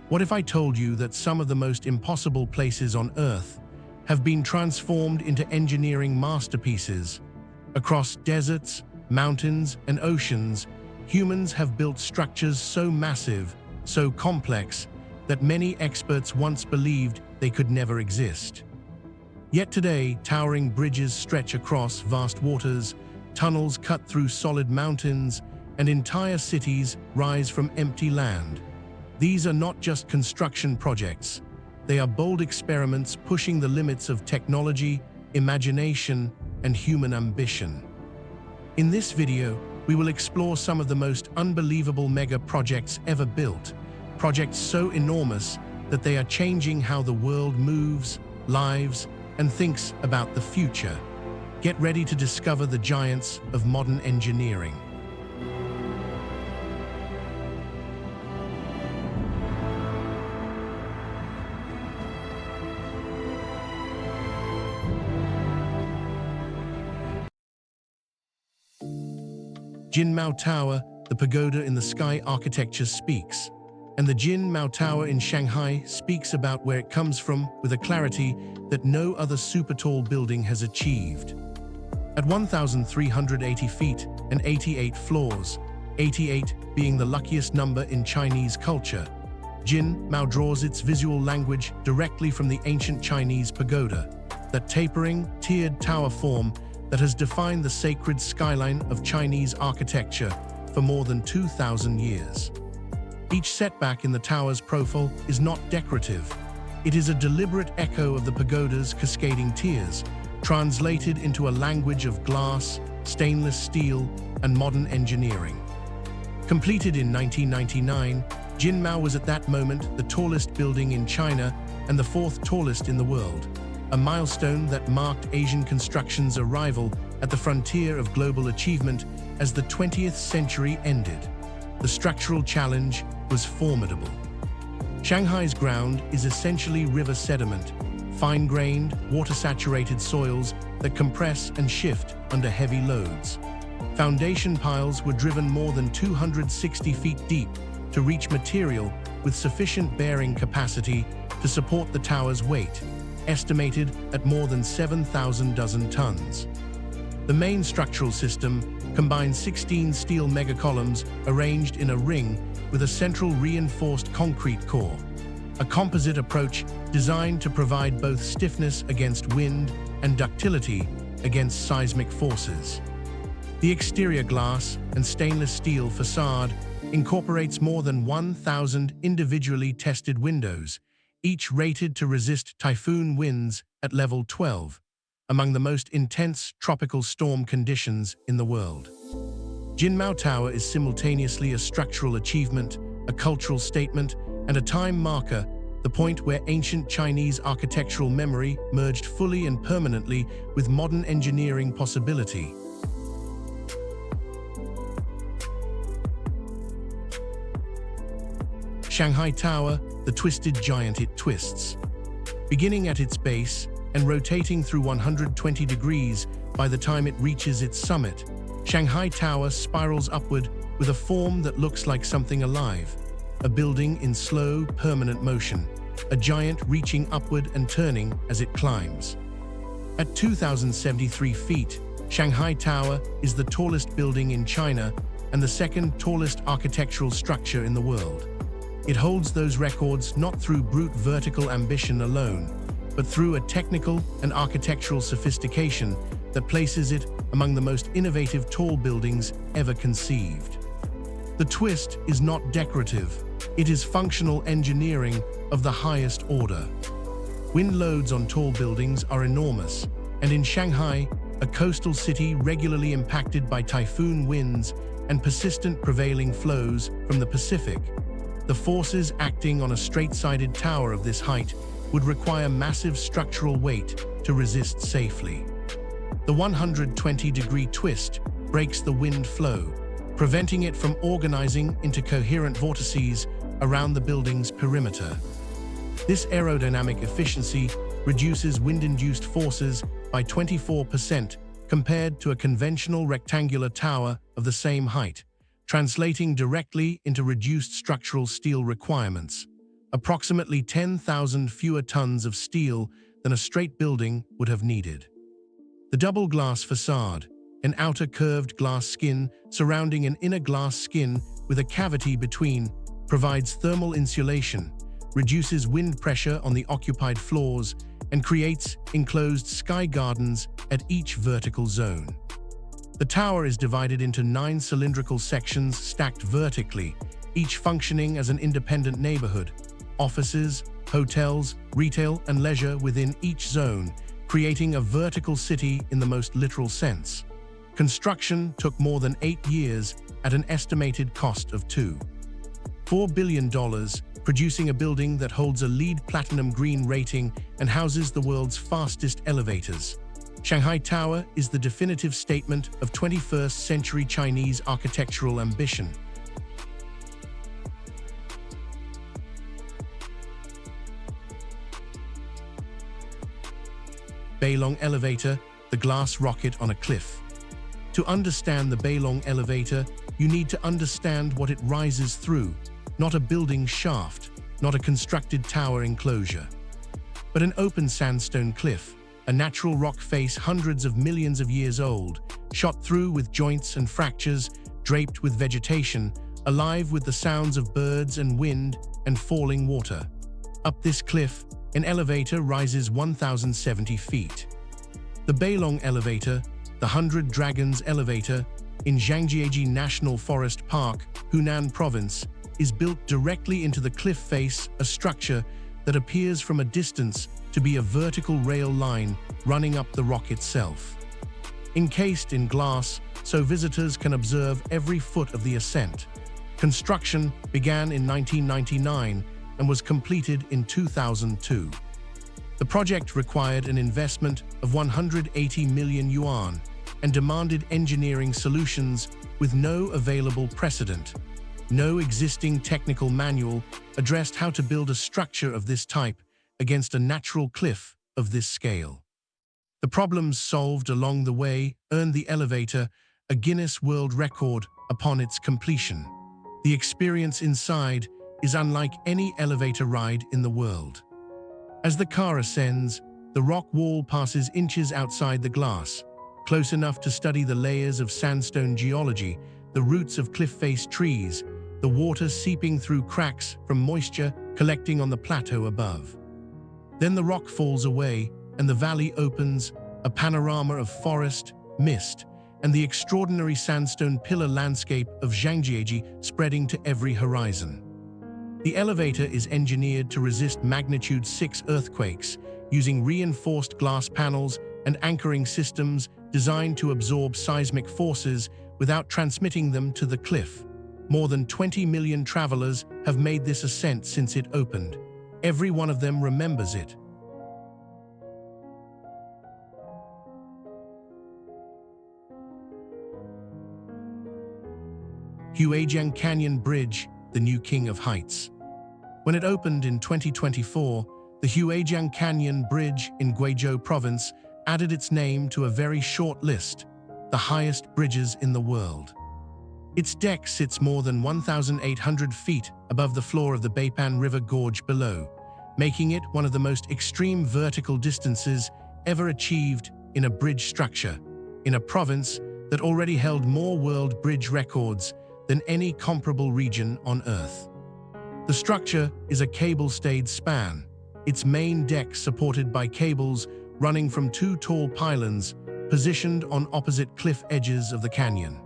What if I told you that some of the most impossible places on Earth have been transformed into engineering masterpieces? Across deserts, mountains, and oceans, humans have built structures so massive, so complex, that many experts once believed they could never exist. Yet today, towering bridges stretch across vast waters, tunnels cut through solid mountains, and entire cities rise from empty land. These are not just construction projects. They are bold experiments pushing the limits of technology, imagination, and human ambition. In this video, we will explore some of the most unbelievable mega projects ever built, projects so enormous that they are changing how the world moves, lives, and thinks about the future. Get ready to discover the giants of modern engineering. Jin Mao Tower, the pagoda in the sky architecture speaks, and the Jin Mao Tower in Shanghai speaks about where it comes from with a clarity that no other super-tall building has achieved. At 1,380 feet and 88 floors, 88 being the luckiest number in Chinese culture, Jin Mao draws its visual language directly from the ancient Chinese pagoda, that tapering, tiered tower form that has defined the sacred skyline of Chinese architecture for more than 2,000 years. Each setback in the tower's profile is not decorative. It is a deliberate echo of the pagoda's cascading tiers, translated into a language of glass, stainless steel, and modern engineering. Completed in 1999, Jin Mao was at that moment the tallest building in China and the fourth tallest in the world, a milestone that marked Asian construction's arrival at the frontier of global achievement as the 20th century ended. The structural challenge was formidable. Shanghai's ground is essentially river sediment, fine-grained, water-saturated soils that compress and shift under heavy loads. Foundation piles were driven more than 260 feet deep to reach material with sufficient bearing capacity to support the tower's weight, estimated at more than 7,000 dozen tons. The main structural system combines 16 steel megacolumns arranged in a ring with a central reinforced concrete core, a composite approach designed to provide both stiffness against wind and ductility against seismic forces. The exterior glass and stainless steel facade incorporates more than 1,000 individually tested windows, each rated to resist typhoon winds at level 12, among the most intense tropical storm conditions in the world. Jin Mao Tower is simultaneously a structural achievement, a cultural statement, and a time marker, the point where ancient Chinese architectural memory merged fully and permanently with modern engineering possibility. Shanghai Tower, the twisted giant it twists. Beginning at its base and rotating through 120 degrees by the time it reaches its summit, Shanghai Tower spirals upward with a form that looks like something alive, a building in slow, permanent motion, a giant reaching upward and turning as it climbs. At 2,073 feet, Shanghai Tower is the tallest building in China and the second tallest architectural structure in the world. It holds those records not through brute vertical ambition alone, but through a technical and architectural sophistication that places it among the most innovative tall buildings ever conceived. The twist is not decorative, it is functional engineering of the highest order. Wind loads on tall buildings are enormous, and in Shanghai, a coastal city regularly impacted by typhoon winds and persistent prevailing flows from the Pacific, the forces acting on a straight-sided tower of this height would require massive structural weight to resist safely. The 120-degree twist breaks the wind flow, preventing it from organizing into coherent vortices around the building's perimeter. This aerodynamic efficiency reduces wind-induced forces by 24% compared to a conventional rectangular tower of the same height, translating directly into reduced structural steel requirements. approximately 10,000 fewer tons of steel than a straight building would have needed. The double glass facade, an outer curved glass skin surrounding an inner glass skin with a cavity between, provides thermal insulation, reduces wind pressure on the occupied floors, and creates enclosed sky gardens at each vertical zone. The tower is divided into 9 cylindrical sections stacked vertically, each functioning as an independent neighborhood. Offices, hotels, retail, and leisure within each zone, creating a vertical city in the most literal sense. Construction took more than 8 years at an estimated cost of $2.4 billion, producing a building that holds a LEED Platinum Green rating and houses the world's fastest elevators. Shanghai Tower is the definitive statement of 21st century Chinese architectural ambition. Bailong Elevator, the glass rocket on a cliff. To understand the Bailong Elevator, you need to understand what it rises through, not a building shaft, not a constructed tower enclosure, but an open sandstone cliff, a natural rock face hundreds of millions of years old, shot through with joints and fractures, draped with vegetation, alive with the sounds of birds and wind and falling water. Up this cliff, an elevator rises 1,070 feet. The Bailong Elevator, the 100 Dragons Elevator, in Zhangjiajie National Forest Park, Hunan Province, is built directly into the cliff face, a structure that appears from a distance to be a vertical rail line running up the rock itself. Encased in glass, so visitors can observe every foot of the ascent. Construction began in 1999 and was completed in 2002. The project required an investment of 180 million yuan and demanded engineering solutions with no available precedent. No existing technical manual addressed how to build a structure of this type against a natural cliff of this scale. The problems solved along the way earned the elevator a Guinness World Record upon its completion. The experience inside is unlike any elevator ride in the world. As the car ascends, the rock wall passes inches outside the glass, close enough to study the layers of sandstone geology, the roots of cliff-face trees, the water seeping through cracks from moisture collecting on the plateau above. Then the rock falls away, and the valley opens, a panorama of forest, mist, and the extraordinary sandstone pillar landscape of Zhangjiajie spreading to every horizon. The elevator is engineered to resist magnitude 6 earthquakes, using reinforced glass panels and anchoring systems designed to absorb seismic forces without transmitting them to the cliff. More than 20 million travelers have made this ascent since it opened. Every one of them remembers it. Huajiang Canyon Bridge, the new king of heights. When it opened in 2024, the Huajiang Canyon Bridge in Guangzhou Province added its name to a very short list, the highest bridges in the world. Its deck sits more than 1,800 feet above the floor of the Beipan River Gorge below, making it one of the most extreme vertical distances ever achieved in a bridge structure, in a province that already held more world bridge records than any comparable region on Earth. The structure is a cable-stayed span, its main deck supported by cables running from 2 tall pylons positioned on opposite cliff edges of the canyon.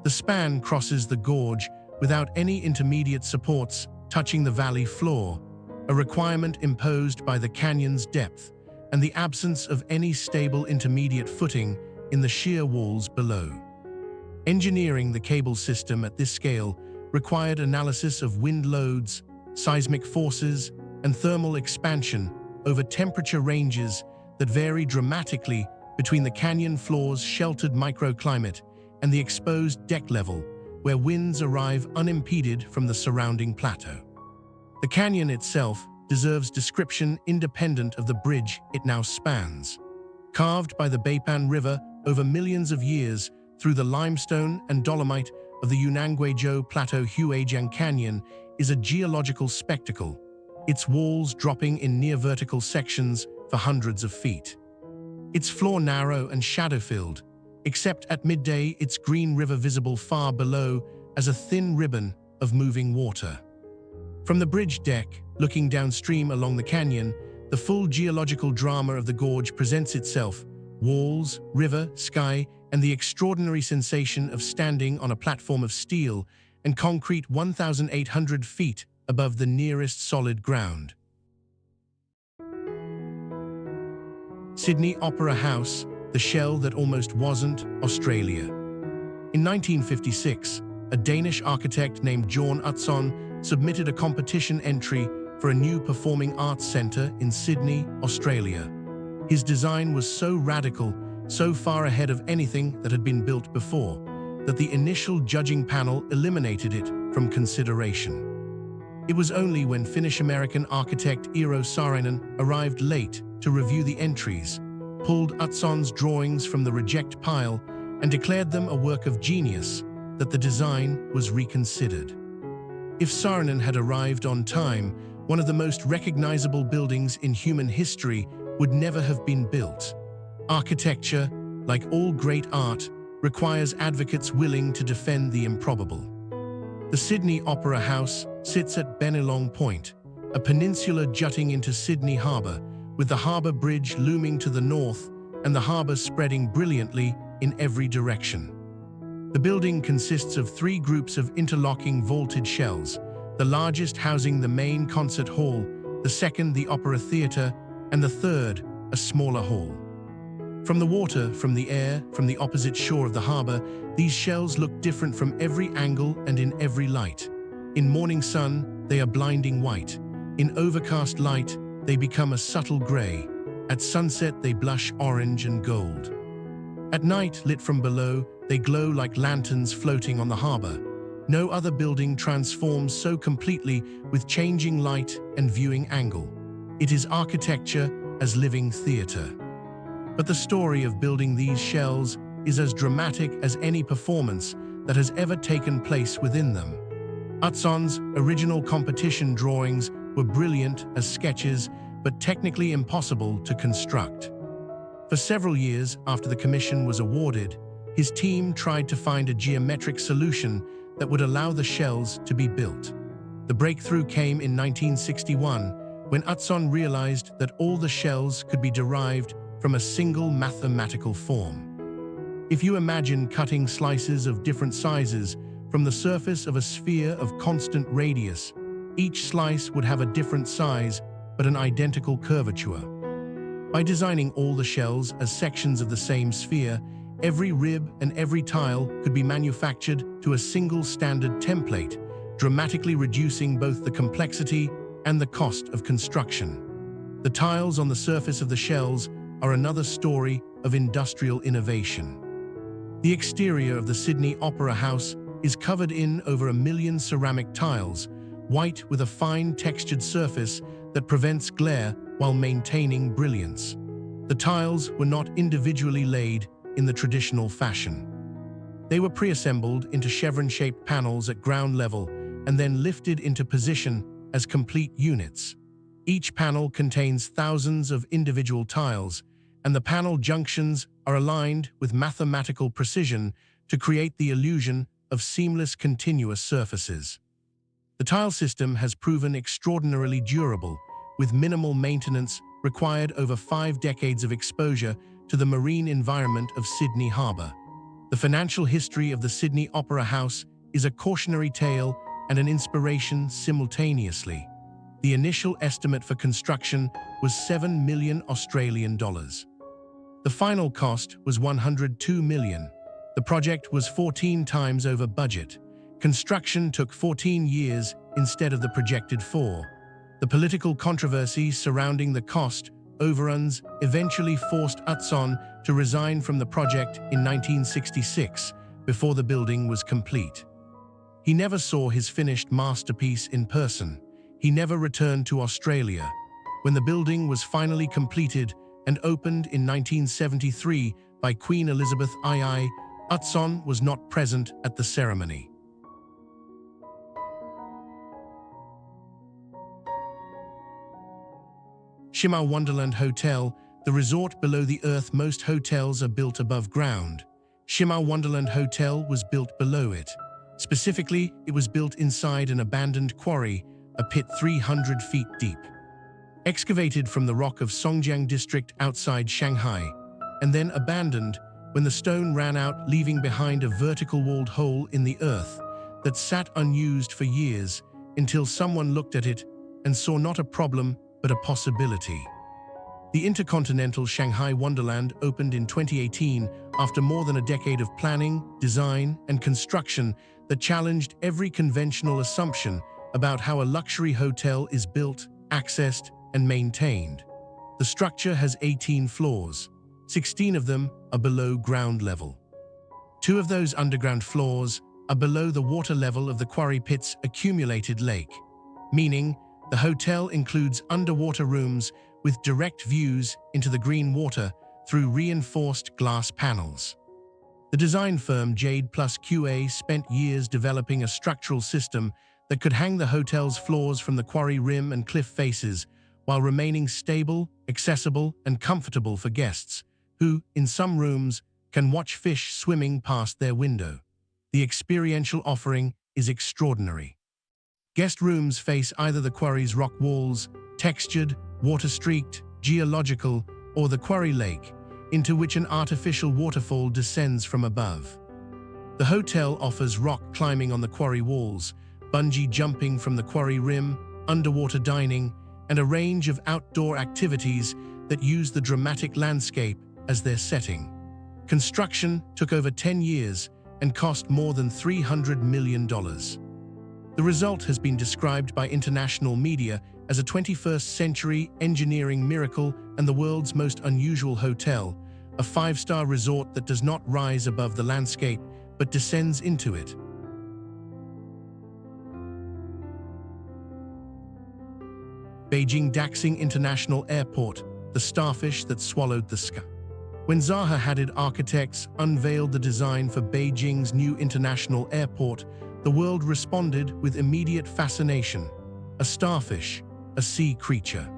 The span crosses the gorge without any intermediate supports touching the valley floor, a requirement imposed by the canyon's depth and the absence of any stable intermediate footing in the sheer walls below. Engineering the cable system at this scale required analysis of wind loads, seismic forces, and thermal expansion over temperature ranges that vary dramatically between the canyon floor's sheltered microclimate and the exposed deck level, where winds arrive unimpeded from the surrounding plateau. The canyon itself deserves description independent of the bridge it now spans. Carved by the Beipan River over millions of years through the limestone and dolomite of the Yunnan Guizhou Plateau, Huajiang Canyon is a geological spectacle, its walls dropping in near-vertical sections for hundreds of feet. Its floor narrow and shadow-filled, except at midday its green river visible far below as a thin ribbon of moving water. From the bridge deck, looking downstream along the canyon, the full geological drama of the gorge presents itself: walls, river, sky, and the extraordinary sensation of standing on a platform of steel and concrete 1,800 feet above the nearest solid ground. Sydney Opera House, the shell that almost wasn't Australia. In 1956, a Danish architect named Bjørn Utzon submitted a competition entry for a new performing arts centre in Sydney, Australia. His design was so radical, so far ahead of anything that had been built before, that the initial judging panel eliminated it from consideration. It was only when Finnish-American architect Eero Saarinen arrived late to review the entries, pulled Utzon's drawings from the reject pile, and declared them a work of genius, that the design was reconsidered. If Saarinen had arrived on time, one of the most recognizable buildings in human history would never have been built. Architecture, like all great art, requires advocates willing to defend the improbable. The Sydney Opera House sits at Bailong Point, a peninsula jutting into Sydney Harbour, with the harbour bridge looming to the north and the harbour spreading brilliantly in every direction. The building consists of 3 groups of interlocking vaulted shells, the largest housing the main concert hall, the second the opera theatre, and the third a smaller hall. From the water, from the air, from the opposite shore of the harbour, these shells look different from every angle and in every light. In morning sun, they are blinding white. In overcast light, they become a subtle grey. At sunset, they blush orange and gold. At night, lit from below, they glow like lanterns floating on the harbour. No other building transforms so completely with changing light and viewing angle. It is architecture as living theatre. But the story of building these shells is as dramatic as any performance that has ever taken place within them. Utzon's original competition drawings were brilliant as sketches, but technically impossible to construct. For several years after the commission was awarded, his team tried to find a geometric solution that would allow the shells to be built. The breakthrough came in 1961, when Utzon realized that all the shells could be derived from a single mathematical form. If you imagine cutting slices of different sizes from the surface of a sphere of constant radius, each slice would have a different size but an identical curvature. By designing all the shells as sections of the same sphere, every rib and every tile could be manufactured to a single standard template, dramatically reducing both the complexity and the cost of construction. The tiles on the surface of the shells are another story of industrial innovation. The exterior of the Sydney Opera House is covered in over 1 million ceramic tiles, white with a fine textured surface that prevents glare while maintaining brilliance. The tiles were not individually laid in the traditional fashion. They were pre-assembled into chevron-shaped panels at ground level and then lifted into position as complete units. Each panel contains thousands of individual tiles, and the panel junctions are aligned with mathematical precision to create the illusion of seamless continuous surfaces. The tile system has proven extraordinarily durable, with minimal maintenance required over 5 decades of exposure to the marine environment of Sydney Harbour. The financial history of the Sydney Opera House is a cautionary tale and an inspiration simultaneously. The initial estimate for construction was $7 million Australian dollars. The final cost was $102 million. The project was 14 times over budget. Construction took 14 years instead of the projected 4. The political controversy surrounding the cost overruns eventually forced Utzon to resign from the project in 1966, before the building was complete. He never saw his finished masterpiece in person. He never returned to Australia. When the building was finally completed and opened in 1973 by Queen Elizabeth II, Utzon was not present at the ceremony. Shimao Wonderland Hotel, the resort below the earth. Most hotels are built above ground. Shimao Wonderland Hotel was built below it. Specifically, it was built inside an abandoned quarry, a pit 300 feet deep. Excavated from the rock of Songjiang district outside Shanghai, and then abandoned when the stone ran out, leaving behind a vertical walled hole in the earth that sat unused for years until someone looked at it and saw not a problem but a possibility. The Intercontinental Shanghai Wonderland opened in 2018 after more than a decade of planning, design, and construction that challenged every conventional assumption about how a luxury hotel is built, accessed, and maintained. The structure has 18 floors. 16 of them are below ground level. 2 of those underground floors are below the water level of the quarry pit's accumulated lake, meaning the hotel includes underwater rooms with direct views into the green water through reinforced glass panels. The design firm Jade Plus QA spent years developing a structural system that could hang the hotel's floors from the quarry rim and cliff faces while remaining stable, accessible, and comfortable for guests who, in some rooms, can watch fish swimming past their window. The experiential offering is extraordinary. Guest rooms face either the quarry's rock walls, textured, water-streaked, geological, or the quarry lake, into which an artificial waterfall descends from above. The hotel offers rock climbing on the quarry walls, bungee jumping from the quarry rim, underwater dining, and a range of outdoor activities that use the dramatic landscape as their setting. Construction took over 10 years and cost more than $300 million. The result has been described by international media as a 21st century engineering miracle and the world's most unusual hotel, a 5-star resort that does not rise above the landscape but descends into it. Beijing Daxing International Airport, the starfish that swallowed the sky. When Zaha Hadid architects unveiled the design for Beijing's new international airport, the world responded with immediate fascination. A starfish, a sea creature.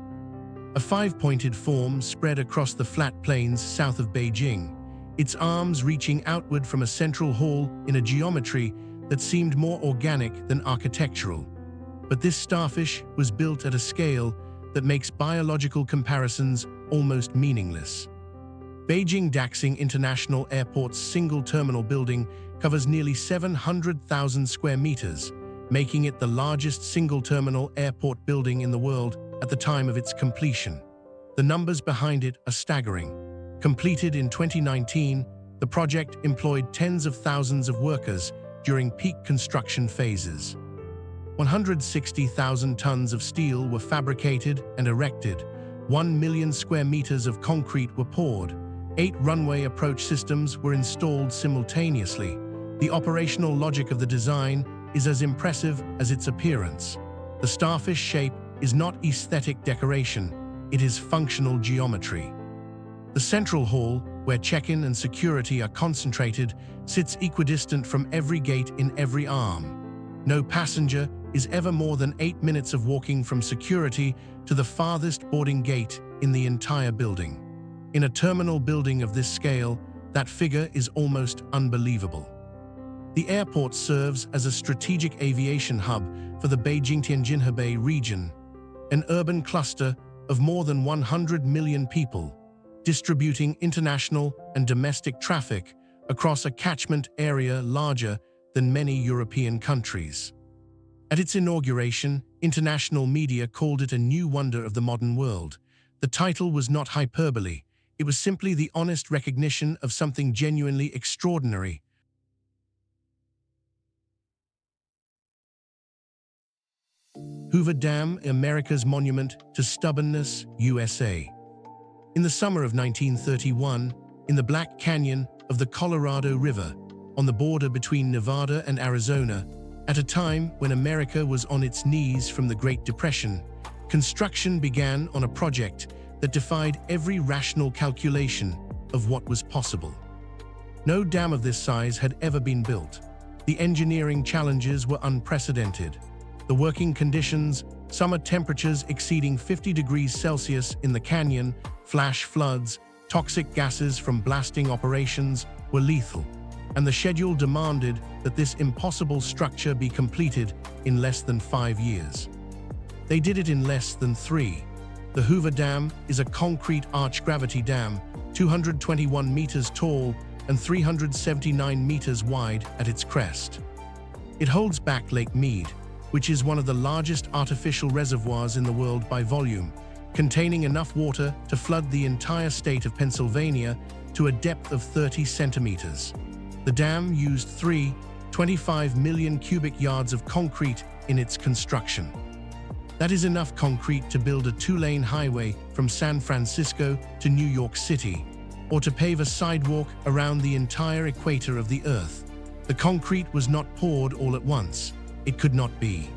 A 5-pointed form spread across the flat plains south of Beijing, its arms reaching outward from a central hall in a geometry that seemed more organic than architectural. But this starfish was built at a scale that makes biological comparisons almost meaningless. Beijing Daxing International Airport's single-terminal building covers nearly 700,000 square meters, making it the largest single-terminal airport building in the world at the time of its completion. The numbers behind it are staggering. Completed in 2019, the project employed tens of thousands of workers during peak construction phases. 160,000 tons of steel were fabricated and erected, 1 million square meters of concrete were poured, 8 runway approach systems were installed simultaneously. The operational logic of the design is as impressive as its appearance. The starfish shape is not aesthetic decoration, it is functional geometry. The central hall, where check-in and security are concentrated, sits equidistant from every gate in every arm. No passenger is ever more than 8 minutes of walking from security to the farthest boarding gate in the entire building. In a terminal building of this scale, that figure is almost unbelievable. The airport serves as a strategic aviation hub for the Beijing-Tianjin-Hebei region, an urban cluster of more than 100 million people, distributing international and domestic traffic across a catchment area larger than many European countries. At its inauguration, international media called it a new wonder of the modern world. The title was not hyperbole, it was simply the honest recognition of something genuinely extraordinary. Hoover Dam, America's monument to stubbornness, USA. In the summer of 1931, in the Black Canyon of the Colorado River, on the border between Nevada and Arizona, at a time when America was on its knees from the Great Depression, construction began on a project that defied every rational calculation of what was possible. No dam of this size had ever been built. The engineering challenges were unprecedented. The working conditions summer temperatures exceeding 50 degrees Celsius in the canyon, flash floods, toxic gases from blasting operations were lethal, and the schedule demanded that this impossible structure be completed in less than 5 years. They did it in less than 3. The Hoover Dam is a concrete arch-gravity dam, 221 meters tall and 379 meters wide at its crest. It holds back Lake Mead, which is one of the largest artificial reservoirs in the world by volume, containing enough water to flood the entire state of Pennsylvania to a depth of 30 centimeters. The dam used 25 million cubic yards of concrete in its construction. That is enough concrete to build a 2-lane highway from San Francisco to New York City, or to pave a sidewalk around the entire equator of the Earth. The concrete was not poured all at once. It could not be.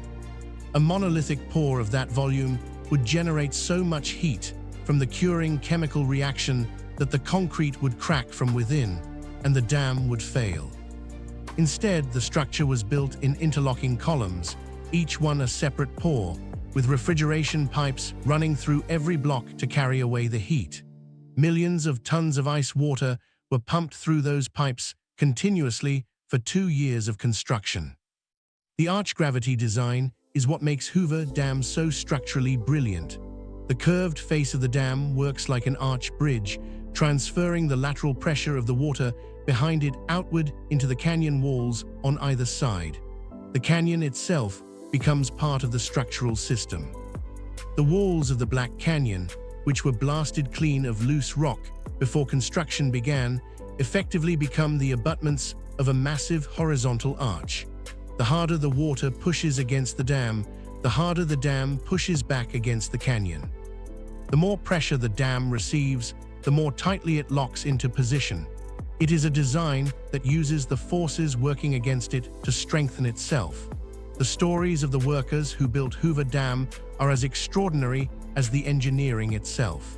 A monolithic pour of that volume would generate so much heat from the curing chemical reaction that the concrete would crack from within and the dam would fail. Instead, the structure was built in interlocking columns, each one a separate pour, with refrigeration pipes running through every block to carry away the heat. Millions of tons of ice water were pumped through those pipes continuously for 2 years of construction. The arch-gravity design is what makes Hoover Dam so structurally brilliant. The curved face of the dam works like an arch bridge, transferring the lateral pressure of the water behind it outward into the canyon walls on either side. The canyon itself becomes part of the structural system. The walls of the Black Canyon, which were blasted clean of loose rock before construction began, effectively become the abutments of a massive horizontal arch. The harder the water pushes against the dam, the harder the dam pushes back against the canyon. The more pressure the dam receives, the more tightly it locks into position. It is a design that uses the forces working against it to strengthen itself. The stories of the workers who built Hoover Dam are as extraordinary as the engineering itself.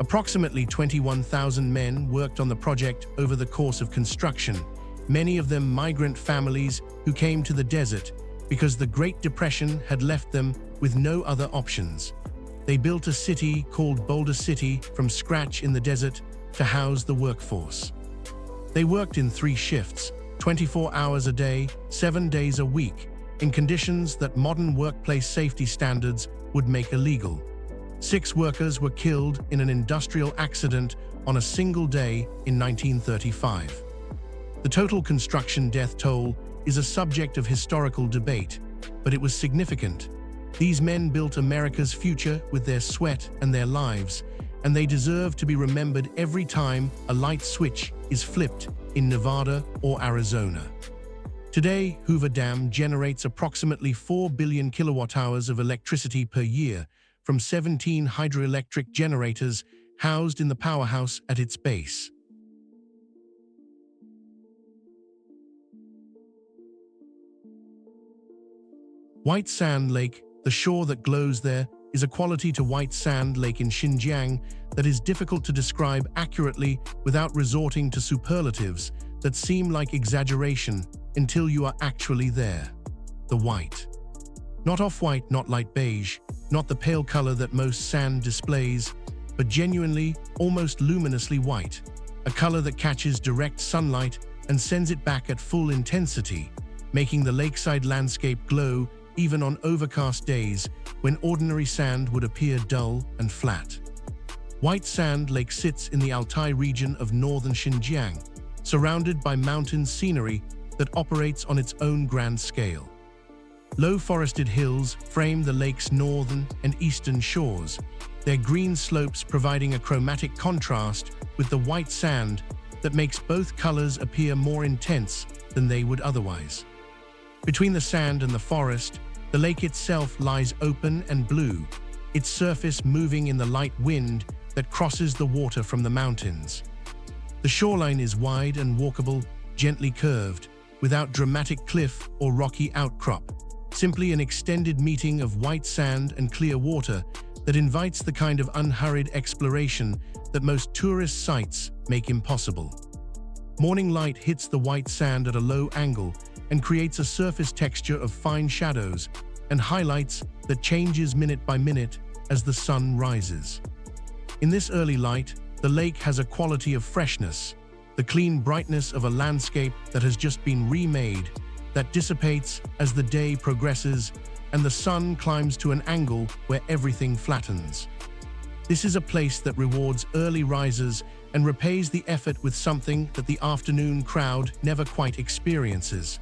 Approximately 21,000 men worked on the project over the course of construction, many of them migrant families who came to the desert because the Great Depression had left them with no other options. They built a city called Boulder City from scratch in the desert to house the workforce. They worked in 3 shifts, 24 hours a day, 7 days a week, in conditions that modern workplace safety standards would make illegal. 6 workers were killed in an industrial accident on a single day in 1935. The total construction death toll is a subject of historical debate, but it was significant. These men built America's future with their sweat and their lives, and they deserve to be remembered every time a light switch is flipped in Nevada or Arizona. Today, Hoover Dam generates approximately 4 billion kilowatt-hours of electricity per year from 17 hydroelectric generators housed in the powerhouse at its base. White Sand Lake, the shore that glows there, is a quality to White Sand Lake in Xinjiang that is difficult to describe accurately without resorting to superlatives that seem like exaggeration until you are actually there. The white. Not off-white, not light beige, not the pale color that most sand displays, but genuinely, almost luminously white, a color that catches direct sunlight and sends it back at full intensity, making the lakeside landscape glow even on overcast days when ordinary sand would appear dull and flat. White Sand Lake sits in the Altai region of northern Xinjiang, surrounded by mountain scenery that operates on its own grand scale. Low forested hills frame the lake's northern and eastern shores, their green slopes providing a chromatic contrast with the white sand that makes both colors appear more intense than they would otherwise. Between the sand and the forest, the lake itself lies open and blue, its surface moving in the light wind that crosses the water from the mountains. The shoreline is wide and walkable, gently curved, without dramatic cliff or rocky outcrop, simply an extended meeting of white sand and clear water that invites the kind of unhurried exploration that most tourist sites make impossible. Morning light hits the white sand at a low angle and creates a surface texture of fine shadows, and highlights that changes minute by minute as the sun rises. In this early light, the lake has a quality of freshness, the clean brightness of a landscape that has just been remade, that dissipates as the day progresses and the sun climbs to an angle where everything flattens. This is a place that rewards early risers and repays the effort with something that the afternoon crowd never quite experiences.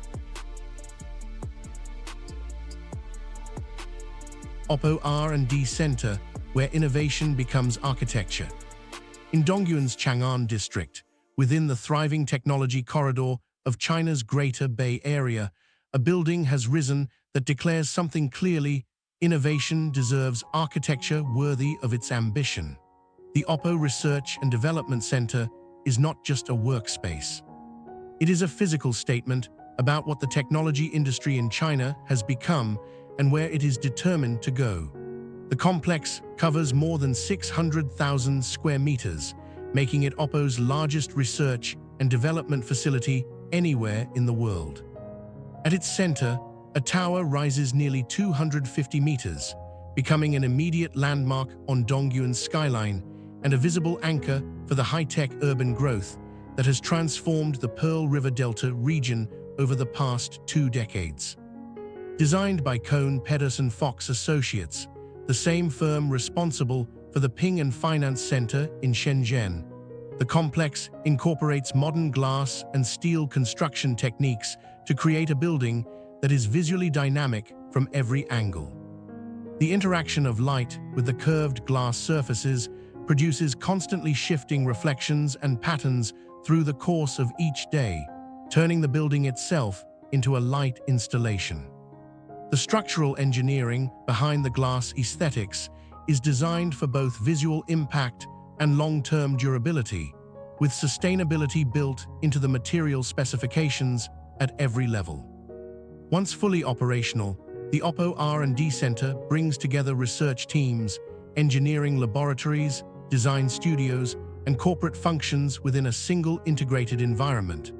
OPPO R&D Center, where innovation becomes architecture. In Dongyuan's Chang'an district, within the thriving technology corridor of China's Greater Bay Area, a building has risen that declares something clearly: innovation deserves architecture worthy of its ambition. The OPPO Research and Development Center is not just a workspace. It is a physical statement about what the technology industry in China has become and where it is determined to go. The complex covers more than 600,000 square meters, making it OPPO's largest research and development facility anywhere in the world. At its center, a tower rises nearly 250 meters, becoming an immediate landmark on Dongyuan's skyline and a visible anchor for the high-tech urban growth that has transformed the Pearl River Delta region over the past 2 decades. Designed by Kohn Pedersen Fox Associates, the same firm responsible for the Ping and Finance Center in Shenzhen, the complex incorporates modern glass and steel construction techniques to create a building that is visually dynamic from every angle. The interaction of light with the curved glass surfaces produces constantly shifting reflections and patterns through the course of each day, turning the building itself into a light installation. The structural engineering behind the glass aesthetics is designed for both visual impact and long-term durability, with sustainability built into the material specifications at every level. Once fully operational, the OPPO R&D Center brings together research teams, engineering laboratories, design studios, and corporate functions within a single integrated environment.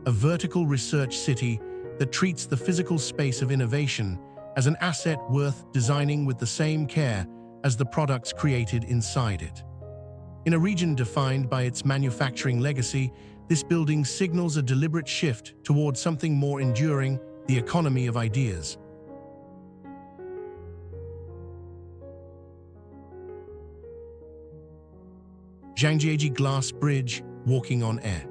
A vertical research city that treats the physical space of innovation as an asset worth designing with the same care as the products created inside it. In a region defined by its manufacturing legacy, this building signals a deliberate shift towards something more enduring: the economy of ideas. Zhangjiajie Glass Bridge, walking on air.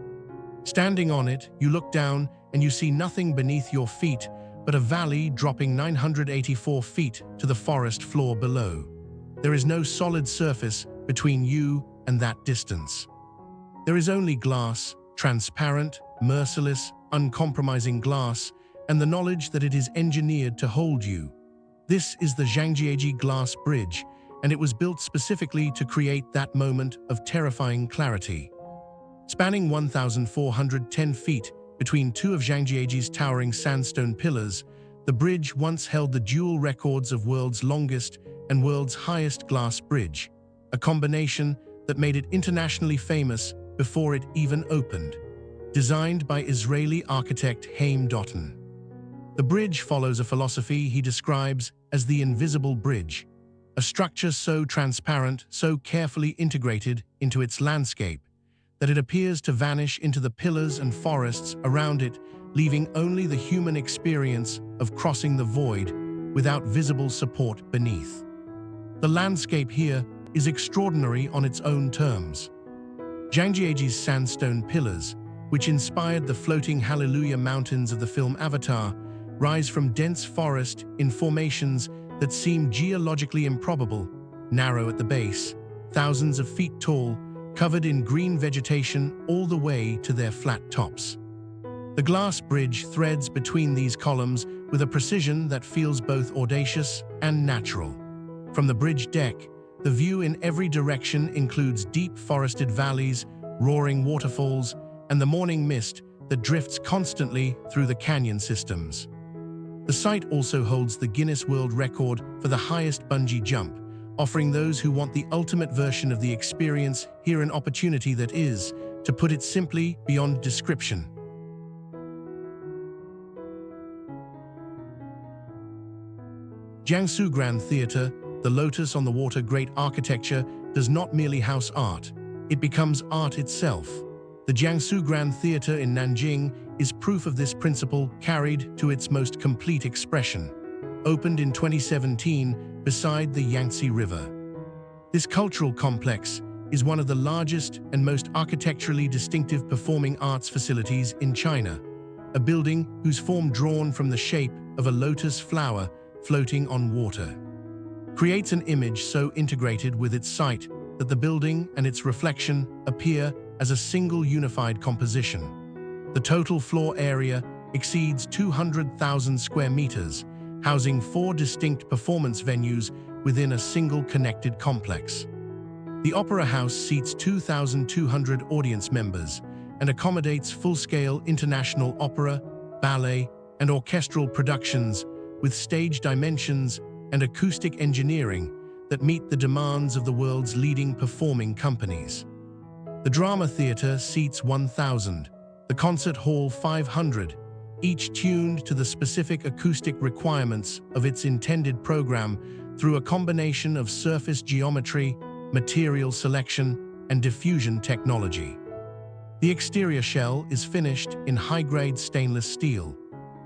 Standing on it, you look down and you see nothing beneath your feet but a valley dropping 984 feet to the forest floor below. There is no solid surface between you and that distance. There is only glass, transparent, merciless, uncompromising glass, and the knowledge that it is engineered to hold you. This is the Zhangjiajie Glass Bridge, and it was built specifically to create that moment of terrifying clarity. Spanning 1,410 feet between two of Zhangjiajie's towering sandstone pillars, the bridge once held the dual records of world's longest and world's highest glass bridge, a combination that made it internationally famous before it even opened. Designed by Israeli architect Haim Dotan. The bridge follows a philosophy he describes as the invisible bridge, a structure so transparent, so carefully integrated into its landscape, that it appears to vanish into the pillars and forests around it, leaving only the human experience of crossing the void without visible support beneath. The landscape here is extraordinary on its own terms. Zhangjiajie's sandstone pillars, which inspired the floating Hallelujah Mountains of the film Avatar, rise from dense forest in formations that seem geologically improbable, narrow at the base, thousands of feet tall, covered in green vegetation all the way to their flat tops. The glass bridge threads between these columns with a precision that feels both audacious and natural. From the bridge deck, the view in every direction includes deep forested valleys, roaring waterfalls, and the morning mist that drifts constantly through the canyon systems. The site also holds the Guinness World Record for the highest bungee jump, offering those who want the ultimate version of the experience here an opportunity that is, to put it simply, beyond description. Jiangsu Grand Theater, the Lotus on the Water great architecture, does not merely house art. It becomes art itself. The Jiangsu Grand Theater in Nanjing is proof of this principle carried to its most complete expression. Opened in 2017 beside the Yangtze River. This cultural complex is one of the largest and most architecturally distinctive performing arts facilities in China, a building whose form, drawn from the shape of a lotus flower floating on water, creates an image so integrated with its site that the building and its reflection appear as a single unified composition. The total floor area exceeds 200,000 square meters, housing 4 distinct performance venues within a single connected complex. The Opera House seats 2,200 audience members and accommodates full-scale international opera, ballet, and orchestral productions with stage dimensions and acoustic engineering that meet the demands of the world's leading performing companies. The Drama Theatre seats 1,000, the Concert Hall 500, each tuned to the specific acoustic requirements of its intended program through a combination of surface geometry, material selection, and diffusion technology. The exterior shell is finished in high-grade stainless steel,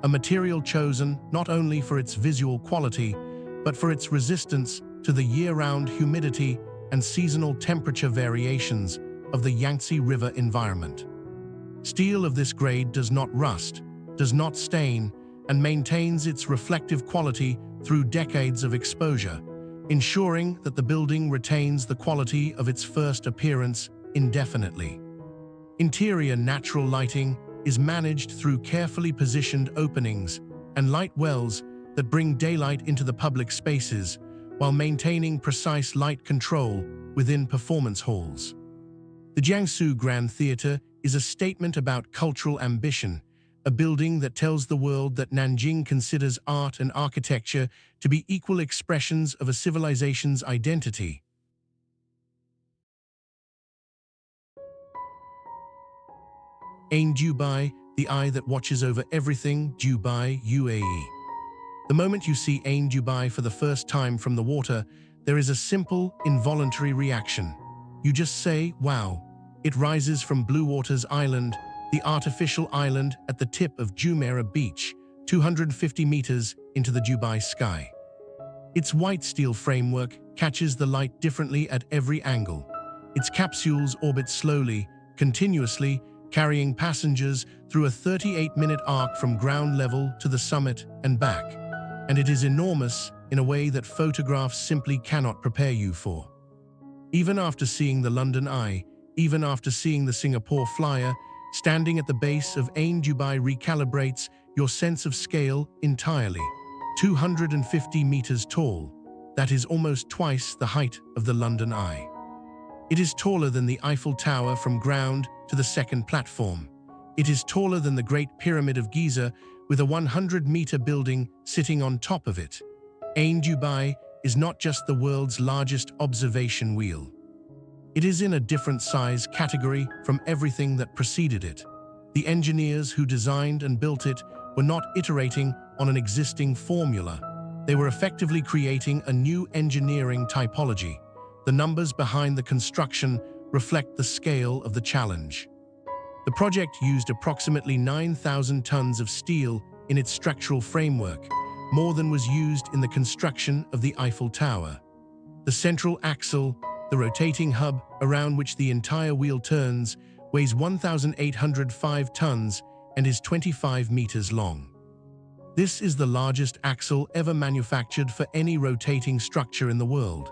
a material chosen not only for its visual quality, but for its resistance to the year-round humidity and seasonal temperature variations of the Yangtze River environment. Steel of this grade does not rust, does not stain, and maintains its reflective quality through decades of exposure, ensuring that the building retains the quality of its first appearance indefinitely. Interior natural lighting is managed through carefully positioned openings and light wells that bring daylight into the public spaces while maintaining precise light control within performance halls. The Jiangsu Grand Theater is a statement about cultural ambition, a building that tells the world that Nanjing considers art and architecture to be equal expressions of a civilization's identity. Ain Dubai, the eye that watches over everything, Dubai, UAE. The moment you see Ain Dubai for the first time from the water, there is a simple, involuntary reaction. You just say, wow. It rises from Blue Waters Island, the artificial island at the tip of Jumeirah Beach, 250 meters into the Dubai sky. Its white steel framework catches the light differently at every angle. Its capsules orbit slowly, continuously, carrying passengers through a 38-minute arc from ground level to the summit and back. And it is enormous in a way that photographs simply cannot prepare you for. Even after seeing the London Eye, even after seeing the Singapore Flyer, standing at the base of Ain Dubai recalibrates your sense of scale entirely. 250 meters tall, that is almost twice the height of the London Eye. It is taller than the Eiffel Tower from ground to the second platform. It is taller than the Great Pyramid of Giza, with a 100-meter building sitting on top of it. Ain Dubai is not just the world's largest observation wheel. It is in a different size category from everything that preceded it. The engineers who designed and built it were not iterating on an existing formula. They were effectively creating a new engineering typology. The numbers behind the construction reflect the scale of the challenge. The project used approximately 9,000 tons of steel in its structural framework, more than was used in the construction of the Eiffel Tower. The central axle, the rotating hub around which the entire wheel turns, weighs 1,805 tons and is 25 meters long. This is the largest axle ever manufactured for any rotating structure in the world.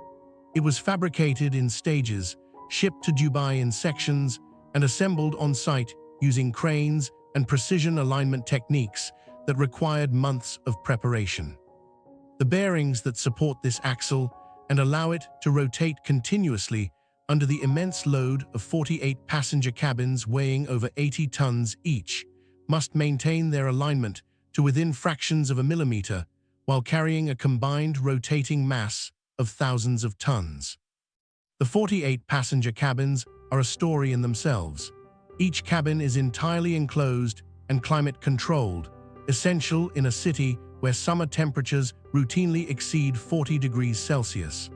It was fabricated in stages, shipped to Dubai in sections, and assembled on site using cranes and precision alignment techniques that required months of preparation. The bearings that support this axle and allow it to rotate continuously under the immense load of 48 passenger cabins weighing over 80 tons each must maintain their alignment to within fractions of a millimeter while carrying a combined rotating mass of thousands of tons. The 48 passenger cabins are a story in themselves. Each cabin is entirely enclosed and climate-controlled, essential in a city where summer temperatures routinely exceed 40 degrees Celsius.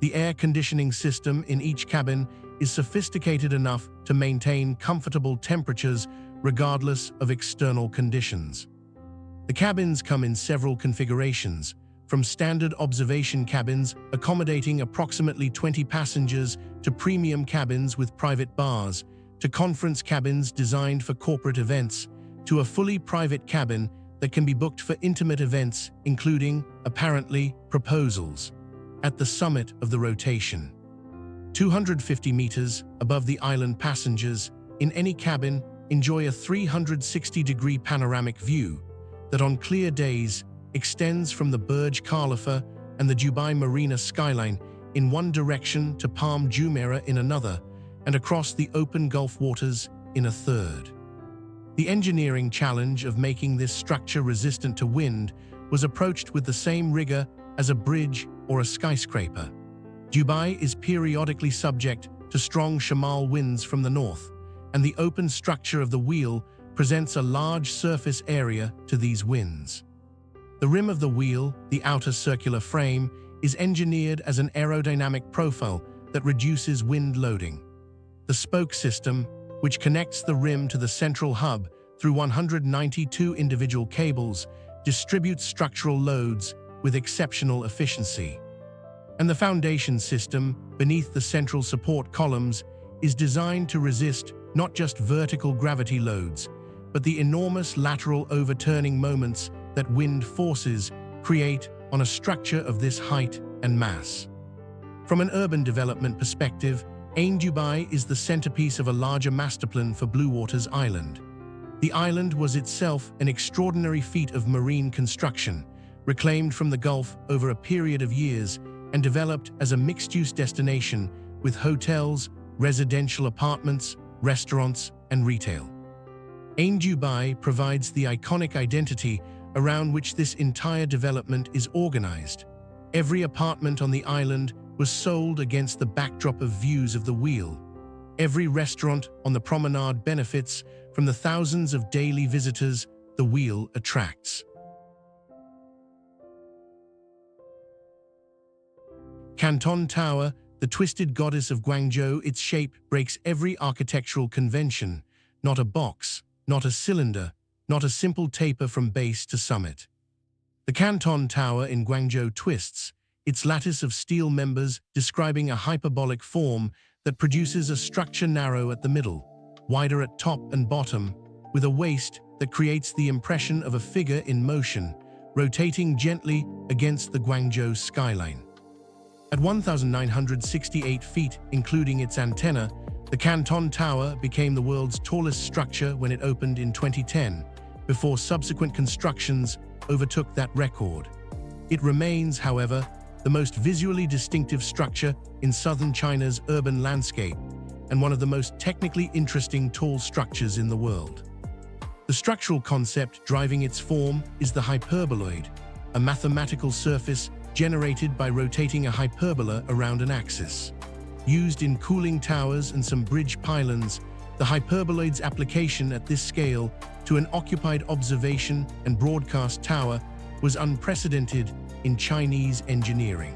The air conditioning system in each cabin is sophisticated enough to maintain comfortable temperatures regardless of external conditions. The cabins come in several configurations, from standard observation cabins accommodating approximately 20 passengers to premium cabins with private bars, to conference cabins designed for corporate events, to a fully private cabin that can be booked for intimate events, including, apparently, proposals. At the summit of the rotation, 250 meters above the island, passengers in any cabin enjoy a 360-degree panoramic view that on clear days extends from the Burj Khalifa and the Dubai Marina skyline in one direction to Palm Jumeirah in another, and across the open Gulf waters in a third. The engineering challenge of making this structure resistant to wind was approached with the same rigor as a bridge or a skyscraper. Dubai is periodically subject to strong Shimao winds from the north, and the open structure of the wheel presents a large surface area to these winds. The rim of the wheel, the outer circular frame, is engineered as an aerodynamic profile that reduces wind loading. The spoke system, which connects the rim to the central hub through 192 individual cables, distributes structural loads with exceptional efficiency. And the foundation system, beneath the central support columns, is designed to resist not just vertical gravity loads, but the enormous lateral overturning moments that wind forces create on a structure of this height and mass. From an urban development perspective, Ain Dubai is the centerpiece of a larger masterplan for Blue Waters Island. The island was itself an extraordinary feat of marine construction, reclaimed from the Gulf over a period of years and developed as a mixed-use destination with hotels, residential apartments, restaurants, and retail. Ain Dubai provides the iconic identity around which this entire development is organized. Every apartment on the island was sold against the backdrop of views of the wheel. Every restaurant on the promenade benefits from the thousands of daily visitors the wheel attracts. Canton Tower, the twisted goddess of Guangzhou, its shape breaks every architectural convention. Not a box, not a cylinder, not a simple taper from base to summit. The Canton Tower in Guangzhou twists, its lattice of steel members describing a hyperbolic form that produces a structure narrow at the middle, wider at top and bottom, with a waist that creates the impression of a figure in motion, rotating gently against the Guangzhou skyline. At 1,968 feet, including its antenna, the Canton Tower became the world's tallest structure when it opened in 2010, before subsequent constructions overtook that record. It remains, however, the most visually distinctive structure in southern China's urban landscape and one of the most technically interesting tall structures in the world. The structural concept driving its form is the hyperboloid, a mathematical surface generated by rotating a hyperbola around an axis. Used in cooling towers and some bridge pylons, the hyperboloid's application at this scale to an occupied observation and broadcast tower was unprecedented in Chinese engineering.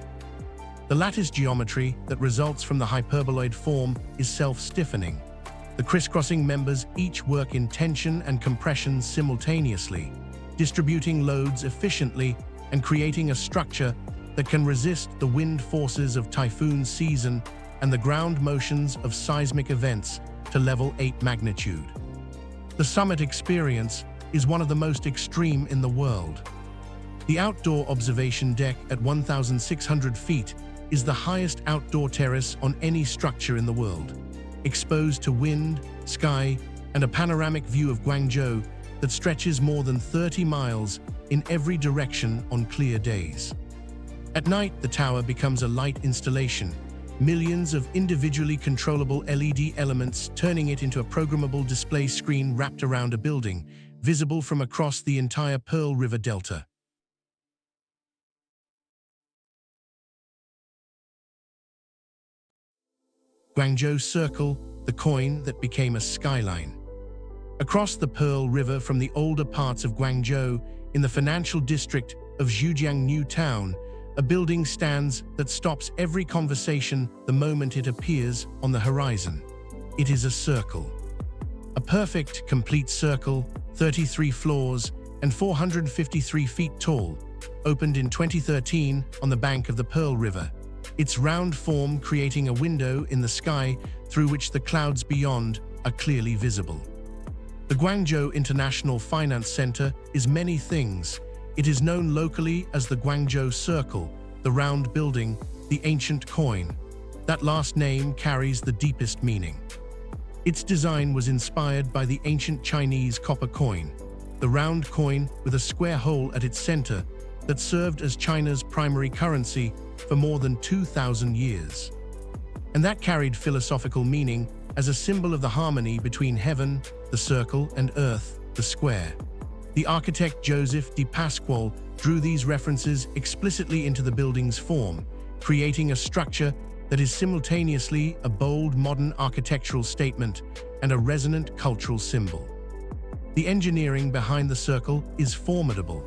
The lattice geometry that results from the hyperboloid form is self-stiffening. The crisscrossing members each work in tension and compression simultaneously, distributing loads efficiently and creating a structure that can resist the wind forces of typhoon season and the ground motions of seismic events to level 8 magnitude. The summit experience is one of the most extreme in the world. The outdoor observation deck at 1,600 feet is the highest outdoor terrace on any structure in the world, exposed to wind, sky, and a panoramic view of Guangzhou that stretches more than 30 miles in every direction on clear days. At night, the tower becomes a light installation, millions of individually controllable LED elements turning it into a programmable display screen wrapped around a building, visible from across the entire Pearl River Delta. Guangzhou Circle, the coin that became a skyline. Across the Pearl River from the older parts of Guangzhou, in the financial district of Zhujiang New Town, a building stands that stops every conversation the moment it appears on the horizon. It is a circle. A perfect, complete circle, 33 floors and 453 feet tall, opened in 2013 on the bank of the Pearl River, its round form creating a window in the sky through which the clouds beyond are clearly visible. The Guangzhou International Finance Center is many things. It is known locally as the Guangzhou Circle, the round building, the ancient coin. That last name carries the deepest meaning. Its design was inspired by the ancient Chinese copper coin, the round coin with a square hole at its center that served as China's primary currency for more than 2,000 years. And that carried philosophical meaning as a symbol of the harmony between heaven, the circle, and earth, the square. The architect Joseph de Pasquale drew these references explicitly into the building's form, creating a structure that is simultaneously a bold modern architectural statement and a resonant cultural symbol. The engineering behind the circle is formidable.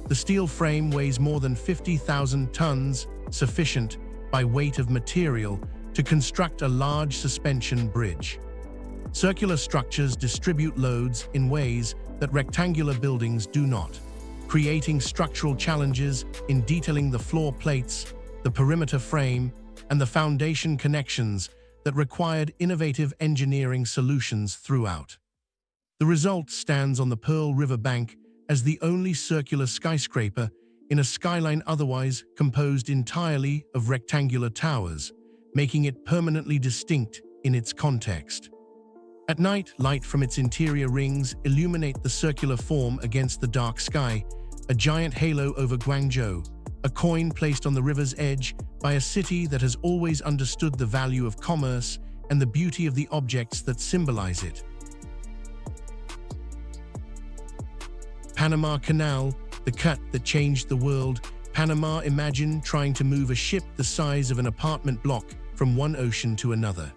The steel frame weighs more than 50,000 tons, sufficient by weight of material to construct a large suspension bridge. Circular structures distribute loads in ways that rectangular buildings do not, creating structural challenges in detailing the floor plates, the perimeter frame, and the foundation connections that required innovative engineering solutions throughout. The result stands on the Pearl River bank as the only circular skyscraper in a skyline otherwise composed entirely of rectangular towers, making it permanently distinct in its context. At night, light from its interior rings illuminate the circular form against the dark sky, a giant halo over Guangzhou, a coin placed on the river's edge by a city that has always understood the value of commerce and the beauty of the objects that symbolize it. Panama Canal, the cut that changed the world. Panama, imagine trying to move a ship the size of an apartment block from one ocean to another.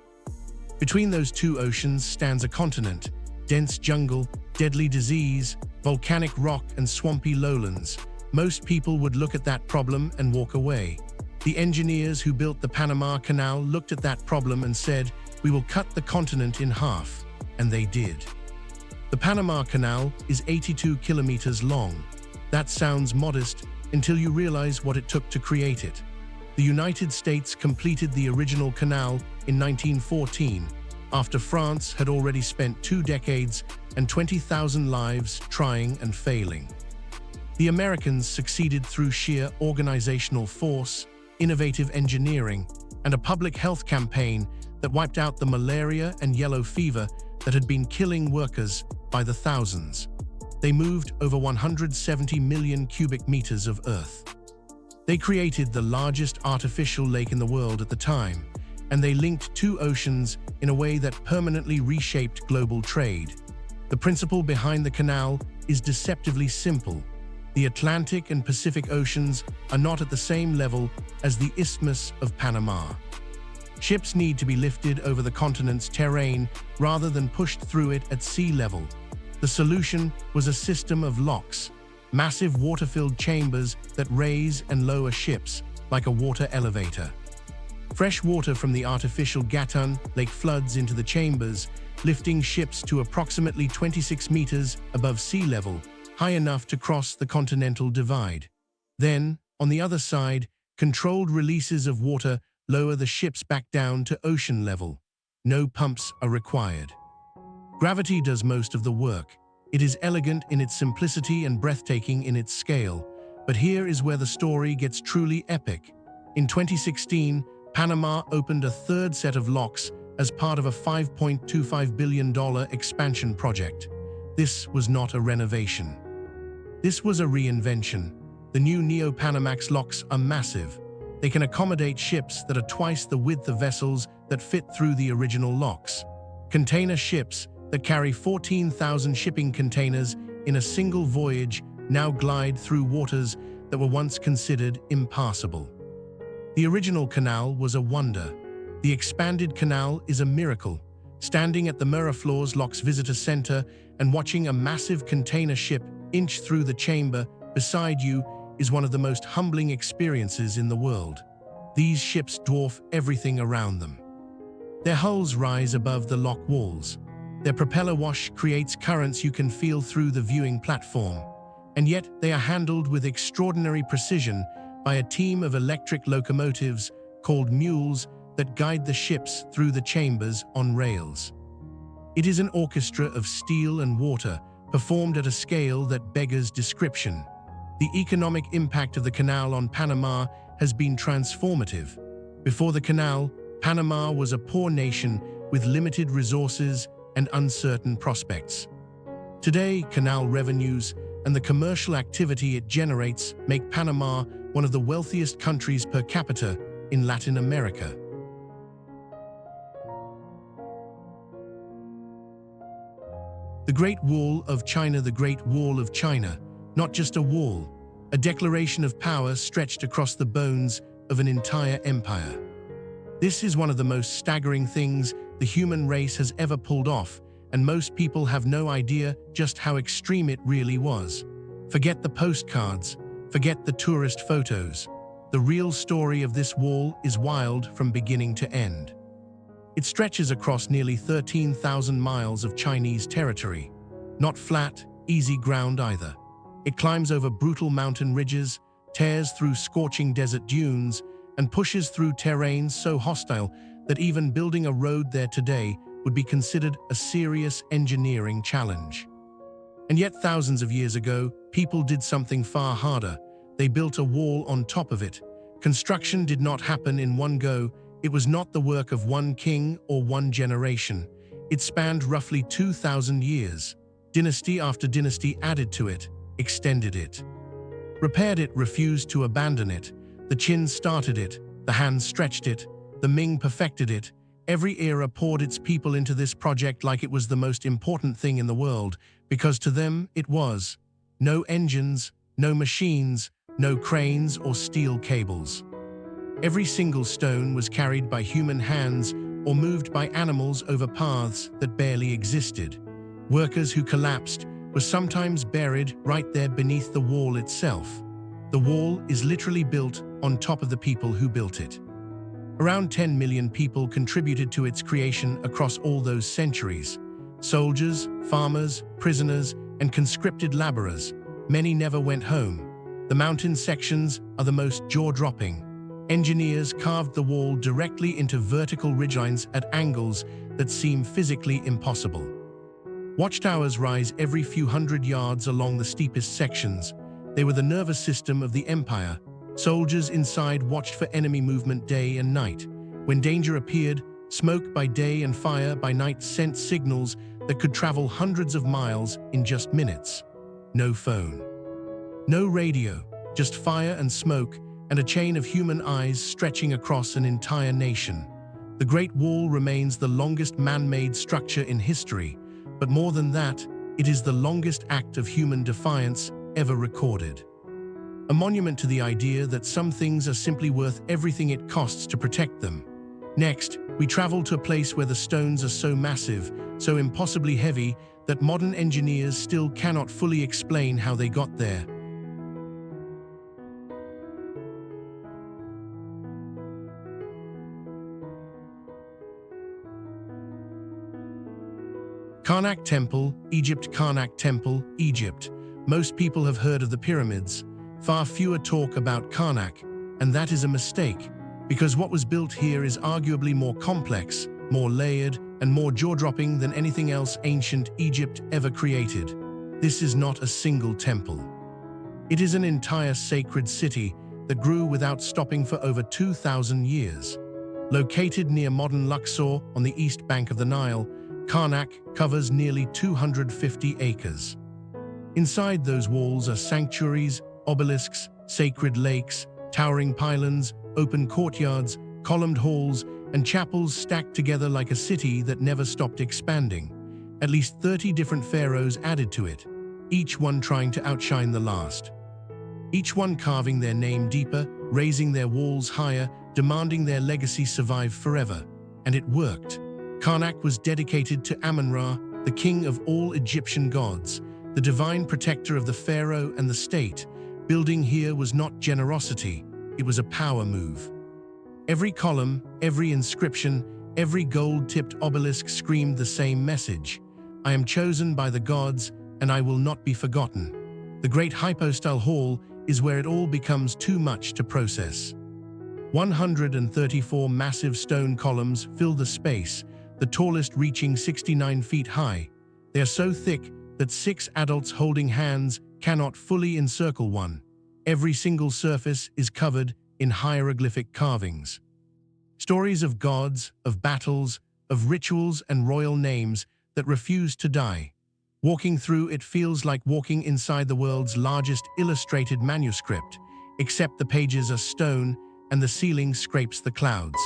Between those two oceans stands a continent, dense jungle, deadly disease, volcanic rock, and swampy lowlands. Most people would look at that problem and walk away. The engineers who built the Panama Canal looked at that problem and said, "We will cut the continent in half," and they did. The Panama Canal is 82 kilometers long. That sounds modest until you realize what it took to create it. The United States completed the original canal in 1914, after France had already spent 2 decades and 20,000 lives trying and failing. The Americans succeeded through sheer organizational force, innovative engineering, and a public health campaign that wiped out the malaria and yellow fever that had been killing workers by the thousands. They moved over 170 million cubic meters of earth. They created the largest artificial lake in the world at the time, and they linked 2 oceans in a way that permanently reshaped global trade. The principle behind the canal is deceptively simple. The Atlantic and Pacific Oceans are not at the same level as the Isthmus of Panama. Ships need to be lifted over the continent's terrain rather than pushed through it at sea level. The solution was a system of locks, massive water-filled chambers that raise and lower ships like a water elevator. Fresh water from the artificial Gatun Lake floods into the chambers, lifting ships to approximately 26 meters above sea level, high enough to cross the continental divide. Then, on the other side, controlled releases of water lower the ships back down to ocean level. No pumps are required. Gravity does most of the work. It is elegant in its simplicity and breathtaking in its scale. But here is where the story gets truly epic. In 2016, Panama opened a 3rd set of locks as part of a $5.25 billion expansion project. This was not a renovation. This was a reinvention. The new Neo-Panamax locks are massive. They can accommodate ships that are twice the width of vessels that fit through the original locks. Container ships that carry 14,000 shipping containers in a single voyage now glide through waters that were once considered impassable. The original canal was a wonder. The expanded canal is a miracle. Standing at the Miraflores Locks Visitor Center and watching a massive container ship inch through the chamber beside you is one of the most humbling experiences in the world. These ships dwarf everything around them. Their hulls rise above the lock walls. Their propeller wash creates currents you can feel through the viewing platform. And yet they are handled with extraordinary precision by a team of electric locomotives called mules that guide the ships through the chambers on rails. It is an orchestra of steel and water, performed at a scale that beggars description. The economic impact of the canal on Panama has been transformative. Before the canal, Panama was a poor nation with limited resources and uncertain prospects. Today, canal revenues and the commercial activity it generates make Panama one of the wealthiest countries per capita in Latin America. The Great Wall of China. The Great Wall of China, not just a wall, a declaration of power stretched across the bones of an entire empire. This is one of the most staggering things the human race has ever pulled off, and most people have no idea just how extreme it really was. Forget the postcards, forget the tourist photos. The real story of this wall is wild from beginning to end. It stretches across nearly 13,000 miles of Chinese territory. Not flat, easy ground either. It climbs over brutal mountain ridges, tears through scorching desert dunes, and pushes through terrain so hostile that even building a road there today would be considered a serious engineering challenge. And yet thousands of years ago, people did something far harder. They built a wall on top of it. Construction did not happen in one go. It was not the work of one king or one generation. It spanned roughly 2,000 years. Dynasty after dynasty added to it, extended it, repaired it, refused to abandon it. The Qin started it, the Han stretched it, the Ming perfected it. Every era poured its people into this project like it was the most important thing in the world, because to them it was. No engines, no machines, no cranes or steel cables. Every single stone was carried by human hands or moved by animals over paths that barely existed. Workers who collapsed were sometimes buried right there beneath the wall itself. The wall is literally built on top of the people who built it. Around 10 million people contributed to its creation across all those centuries. Soldiers, farmers, prisoners, and conscripted laborers. Many never went home. The mountain sections are the most jaw-dropping. Engineers carved the wall directly into vertical ridgelines at angles that seem physically impossible. Watchtowers rise every few hundred yards along the steepest sections. They were the nervous system of the empire. Soldiers inside watched for enemy movement day and night. When danger appeared, smoke by day and fire by night sent signals that could travel hundreds of miles in just minutes. No phone. No radio, just fire and smoke, and a chain of human eyes stretching across an entire nation. The Great Wall remains the longest man-made structure in history, but more than that, it is the longest act of human defiance ever recorded. A monument to the idea that some things are simply worth everything it costs to protect them. Next, we travel to a place where the stones are so massive, so impossibly heavy, that modern engineers still cannot fully explain how they got there. Karnak Temple, Egypt. Karnak Temple, Egypt. Most people have heard of the pyramids. Far fewer talk about Karnak, and that is a mistake, because what was built here is arguably more complex, more layered, and more jaw-dropping than anything else ancient Egypt ever created. This is not a single temple. It is an entire sacred city that grew without stopping for over 2,000 years. Located near modern Luxor on the east bank of the Nile, Karnak covers nearly 250 acres. Inside those walls are sanctuaries, obelisks, sacred lakes, towering pylons, open courtyards, columned halls, and chapels stacked together like a city that never stopped expanding. At least 30 different pharaohs added to it, each one trying to outshine the last. Each one carving their name deeper, raising their walls higher, demanding their legacy survive forever. And it worked. Karnak was dedicated to Amun-Ra, the king of all Egyptian gods, the divine protector of the pharaoh and the state, Building here was not generosity, it was a power move. Every column, every inscription, every gold-tipped obelisk screamed the same message: I am chosen by the gods, and I will not be forgotten. The great hypostyle hall is where it all becomes too much to process. 134 massive stone columns fill the space, the tallest reaching 69 feet high. They are so thick that 6 adults holding hands cannot fully encircle one. Every single surface is covered in hieroglyphic carvings. Stories of gods, of battles, of rituals and royal names that refuse to die. Walking through it feels like walking inside the world's largest illustrated manuscript, except the pages are stone and the ceiling scrapes the clouds.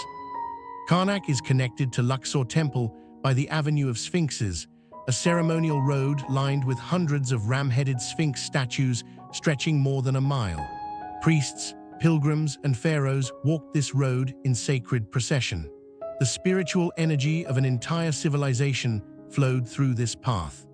Karnak is connected to Luxor Temple by the Avenue of Sphinxes, a ceremonial road lined with hundreds of ram-headed sphinx statues stretching more than a mile. Priests, pilgrims, and pharaohs walked this road in sacred procession. The spiritual energy of an entire civilization flowed through this path.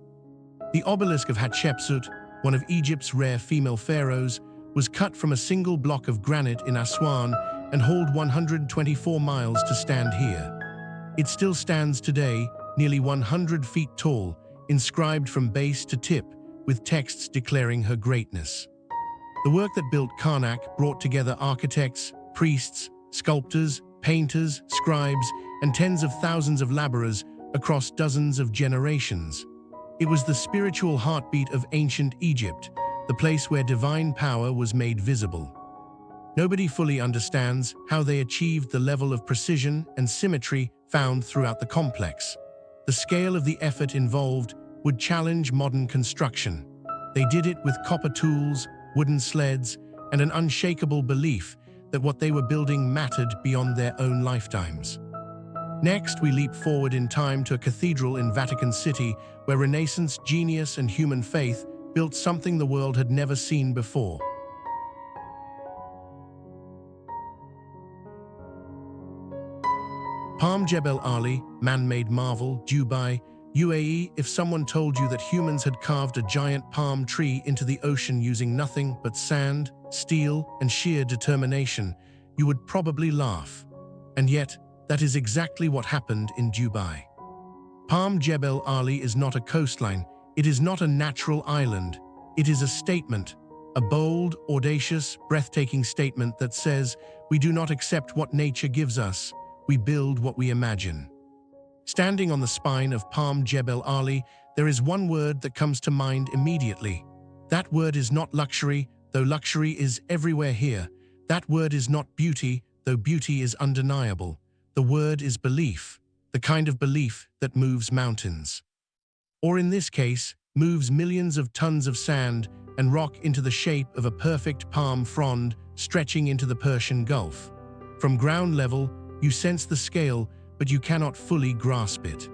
The obelisk of Hatshepsut, one of Egypt's rare female pharaohs, was cut from a single block of granite in Aswan and hauled 124 miles to stand here. It still stands today, nearly 100 feet tall, inscribed from base to tip, with texts declaring her greatness. The work that built Karnak brought together architects, priests, sculptors, painters, scribes, and tens of thousands of laborers across dozens of generations. It was the spiritual heartbeat of ancient Egypt, the place where divine power was made visible. Nobody fully understands how they achieved the level of precision and symmetry found throughout the complex. The scale of the effort involved would challenge modern construction. They did it with copper tools, wooden sleds, and an unshakable belief that what they were building mattered beyond their own lifetimes. Next, we leap forward in time to a cathedral in Vatican City where Renaissance genius and human faith built something the world had never seen before. Palm Jebel Ali, man-made marvel, Dubai, UAE. If someone told you that humans had carved a giant palm tree into the ocean using nothing but sand, steel, and sheer determination, you would probably laugh. And yet, that is exactly what happened in Dubai. Palm Jebel Ali is not a coastline, it is not a natural island. It is a statement, a bold, audacious, breathtaking statement that says, we do not accept what nature gives us, we build what we imagine. Standing on the spine of Palm Jebel Ali, there is one word that comes to mind immediately. That word is not luxury, though luxury is everywhere here. That word is not beauty, though beauty is undeniable. The word is belief, the kind of belief that moves mountains. Or in this case, moves millions of tons of sand and rock into the shape of a perfect palm frond stretching into the Persian Gulf. From ground level, you sense the scale, but you cannot fully grasp it.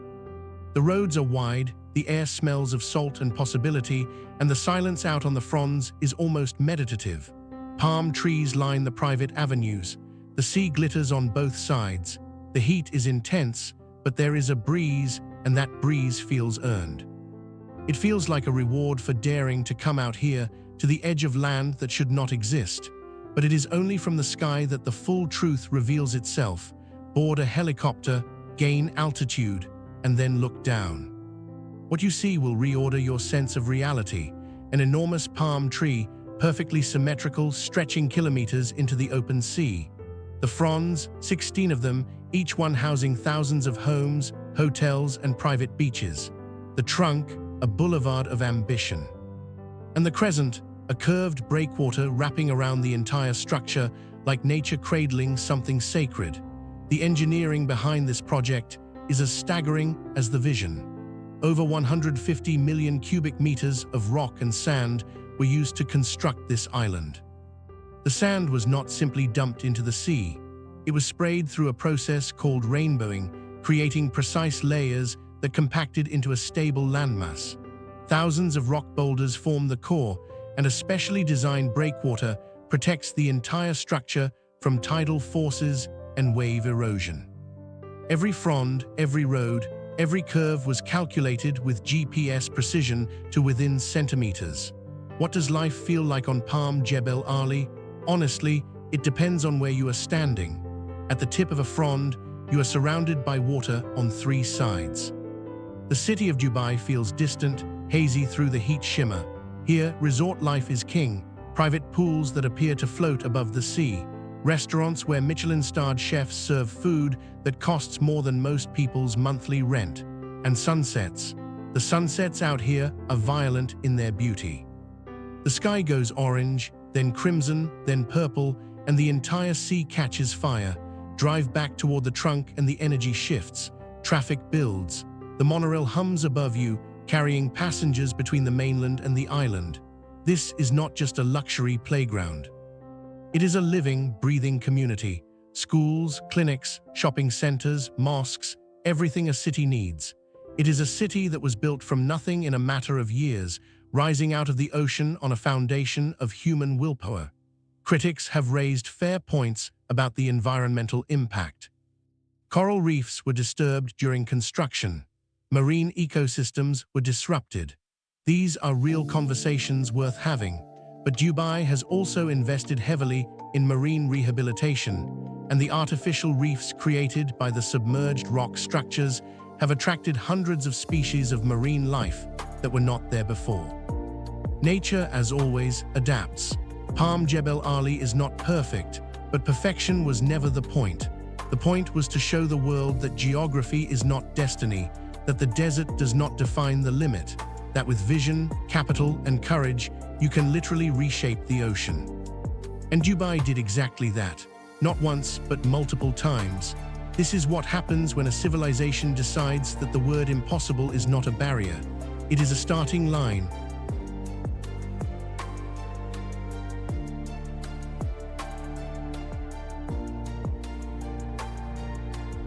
The roads are wide, the air smells of salt and possibility, and the silence out on the fronds is almost meditative. Palm trees line the private avenues. The sea glitters on both sides. The heat is intense, but there is a breeze, and that breeze feels earned. It feels like a reward for daring to come out here to the edge of land that should not exist. But it is only from the sky that the full truth reveals itself. Board a helicopter, gain altitude, and then look down. What you see will reorder your sense of reality. An enormous palm tree, perfectly symmetrical, stretching kilometers into the open sea. The fronds, 16 of them, each one housing thousands of homes, hotels, and private beaches. The trunk, a boulevard of ambition. And the crescent, a curved breakwater wrapping around the entire structure like nature cradling something sacred. The engineering behind this project is as staggering as the vision. Over 150 million cubic meters of rock and sand were used to construct this island. The sand was not simply dumped into the sea. It was sprayed through a process called rainbowing, creating precise layers that compacted into a stable landmass. Thousands of rock boulders form the core, and a specially designed breakwater protects the entire structure from tidal forces and wave erosion. Every frond, every road, every curve was calculated with GPS precision to within centimeters. What does life feel like on Palm Jebel Ali? Honestly, it depends on where you are standing. At the tip of a frond, you are surrounded by water on 3 sides. The city of Dubai feels distant, hazy through the heat shimmer. Here, resort life is king, private pools that appear to float above the sea, restaurants where Michelin-starred chefs serve food that costs more than most people's monthly rent, and sunsets. The sunsets out here are violent in their beauty. The sky goes orange, then crimson, then purple, and the entire sea catches fire. Drive back toward the trunk and the energy shifts. Traffic builds. The monorail hums above you, carrying passengers between the mainland and the island. This is not just a luxury playground. It is a living, breathing community. Schools, clinics, shopping centers, mosques, everything a city needs. It is a city that was built from nothing in a matter of years, rising out of the ocean on a foundation of human willpower. Critics have raised fair points about the environmental impact. Coral reefs were disturbed during construction. Marine ecosystems were disrupted. These are real conversations worth having. But Dubai has also invested heavily in marine rehabilitation, and the artificial reefs created by the submerged rock structures have attracted hundreds of species of marine life that were not there before. Nature, as always, adapts. Palm Jebel Ali is not perfect, but perfection was never the point. The point was to show the world that geography is not destiny, that the desert does not define the limit, that with vision, capital, and courage, you can literally reshape the ocean. And Dubai did exactly that, not once, but multiple times. This is what happens when a civilization decides that the word impossible is not a barrier. It is a starting line.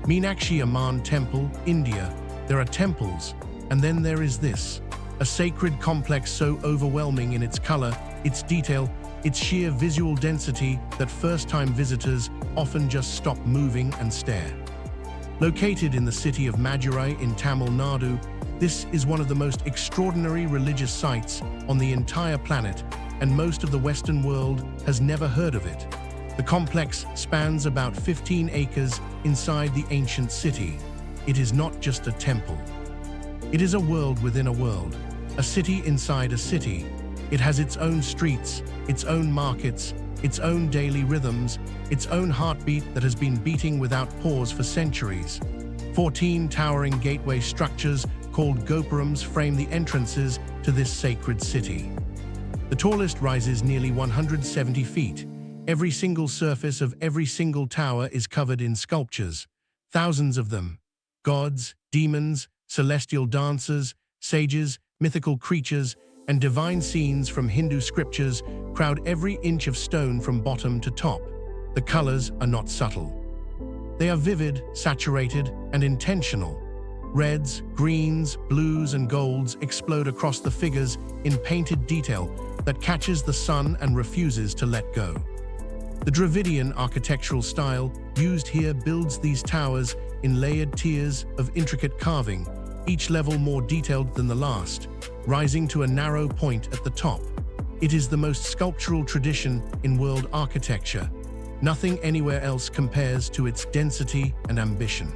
Meenakshi Temple, India. There are temples, and then there is this. A sacred complex so overwhelming in its color, its detail, its sheer visual density that first-time visitors often just stop moving and stare. Located in the city of Madurai in Tamil Nadu, this is one of the most extraordinary religious sites on the entire planet, and most of the Western world has never heard of it. The complex spans about 15 acres inside the ancient city. It is not just a temple. It is a world within a world. A city inside a city. It has its own streets, its own markets, its own daily rhythms, its own heartbeat that has been beating without pause for centuries. 14 towering gateway structures called gopurams frame the entrances to this sacred city. The tallest rises nearly 170 feet. Every single surface of every single tower is covered in sculptures, thousands of them. Gods, demons, celestial dancers, sages, mythical creatures, and divine scenes from Hindu scriptures crowd every inch of stone from bottom to top. The colors are not subtle. They are vivid, saturated, and intentional. Reds, greens, blues, and golds explode across the figures in painted detail that catches the sun and refuses to let go. The Dravidian architectural style used here builds these towers in layered tiers of intricate carving, each level more detailed than the last, rising to a narrow point at the top. It is the most sculptural tradition in world architecture. Nothing anywhere else compares to its density and ambition.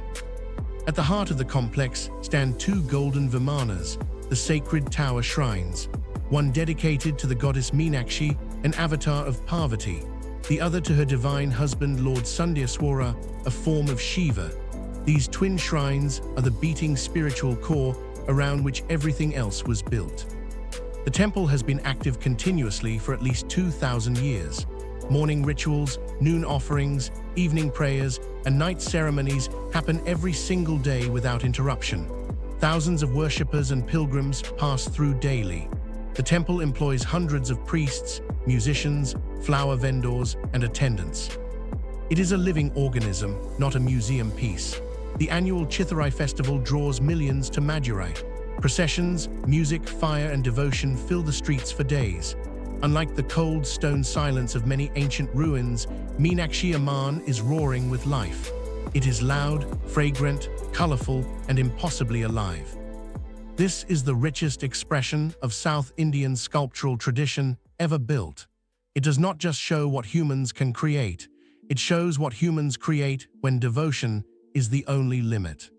At the heart of the complex stand 2 golden vimanas, the sacred tower shrines, one dedicated to the goddess Meenakshi, an avatar of Parvati, the other to her divine husband Lord Sundayaswara, a form of Shiva. These twin shrines are the beating spiritual core around which everything else was built. The temple has been active continuously for at least 2,000 years. Morning rituals, noon offerings, evening prayers, and night ceremonies happen every single day without interruption. Thousands of worshippers and pilgrims pass through daily. The temple employs hundreds of priests, musicians, flower vendors, and attendants. It is a living organism, not a museum piece. The annual Chitharai festival draws millions to Madurai. Processions, music, fire, and devotion fill the streets for days. Unlike the cold stone silence of many ancient ruins, Meenakshi is roaring with life. It is loud, fragrant, colorful, and impossibly alive. This is the richest expression of South Indian sculptural tradition ever built. It does not just show what humans can create, it shows what humans create when devotion is the only limit.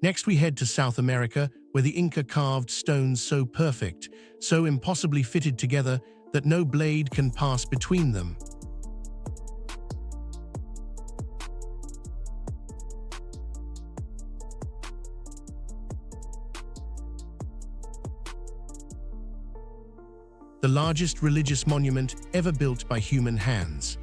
Next we head to South America, where the Inca carved stones so perfect, so impossibly fitted together that no blade can pass between them. The largest religious monument ever built by human hands.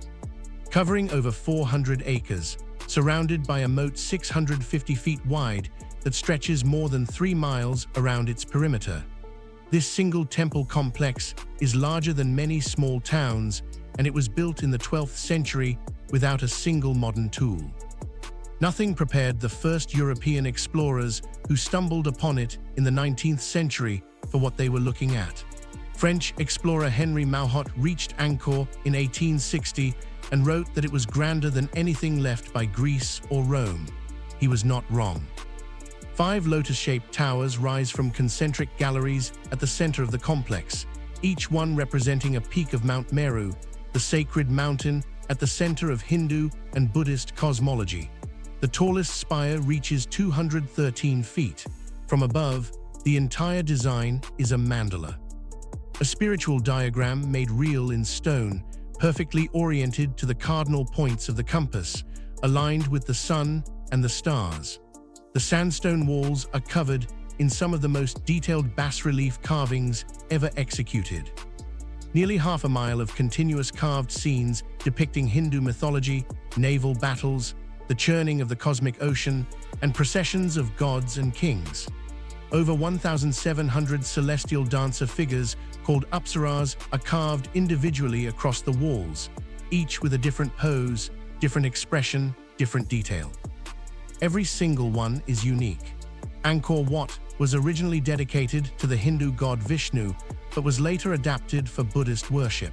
Covering over 400 acres, surrounded by a moat 650 feet wide that stretches more than 3 miles around its perimeter. This single temple complex is larger than many small towns, and it was built in the 12th century without a single modern tool. Nothing prepared the first European explorers who stumbled upon it in the 19th century for what they were looking at. French explorer Henri Mauhot reached Angkor in 1860 and wrote that it was grander than anything left by Greece or Rome. He was not wrong. 5 lotus-shaped towers rise from concentric galleries at the center of the complex, each one representing a peak of Mount Meru, the sacred mountain at the center of Hindu and Buddhist cosmology. The tallest spire reaches 213 feet. From above, the entire design is a mandala. A spiritual diagram made real in stone, perfectly oriented to the cardinal points of the compass, aligned with the sun and the stars. The sandstone walls are covered in some of the most detailed bas-relief carvings ever executed. Nearly half a mile of continuous carved scenes depicting Hindu mythology, naval battles, the churning of the cosmic ocean, and processions of gods and kings. Over 1,700 celestial dancer figures called apsaras are carved individually across the walls, each with a different pose, different expression, different detail. Every single one is unique. Angkor Wat was originally dedicated to the Hindu god Vishnu, but was later adapted for Buddhist worship.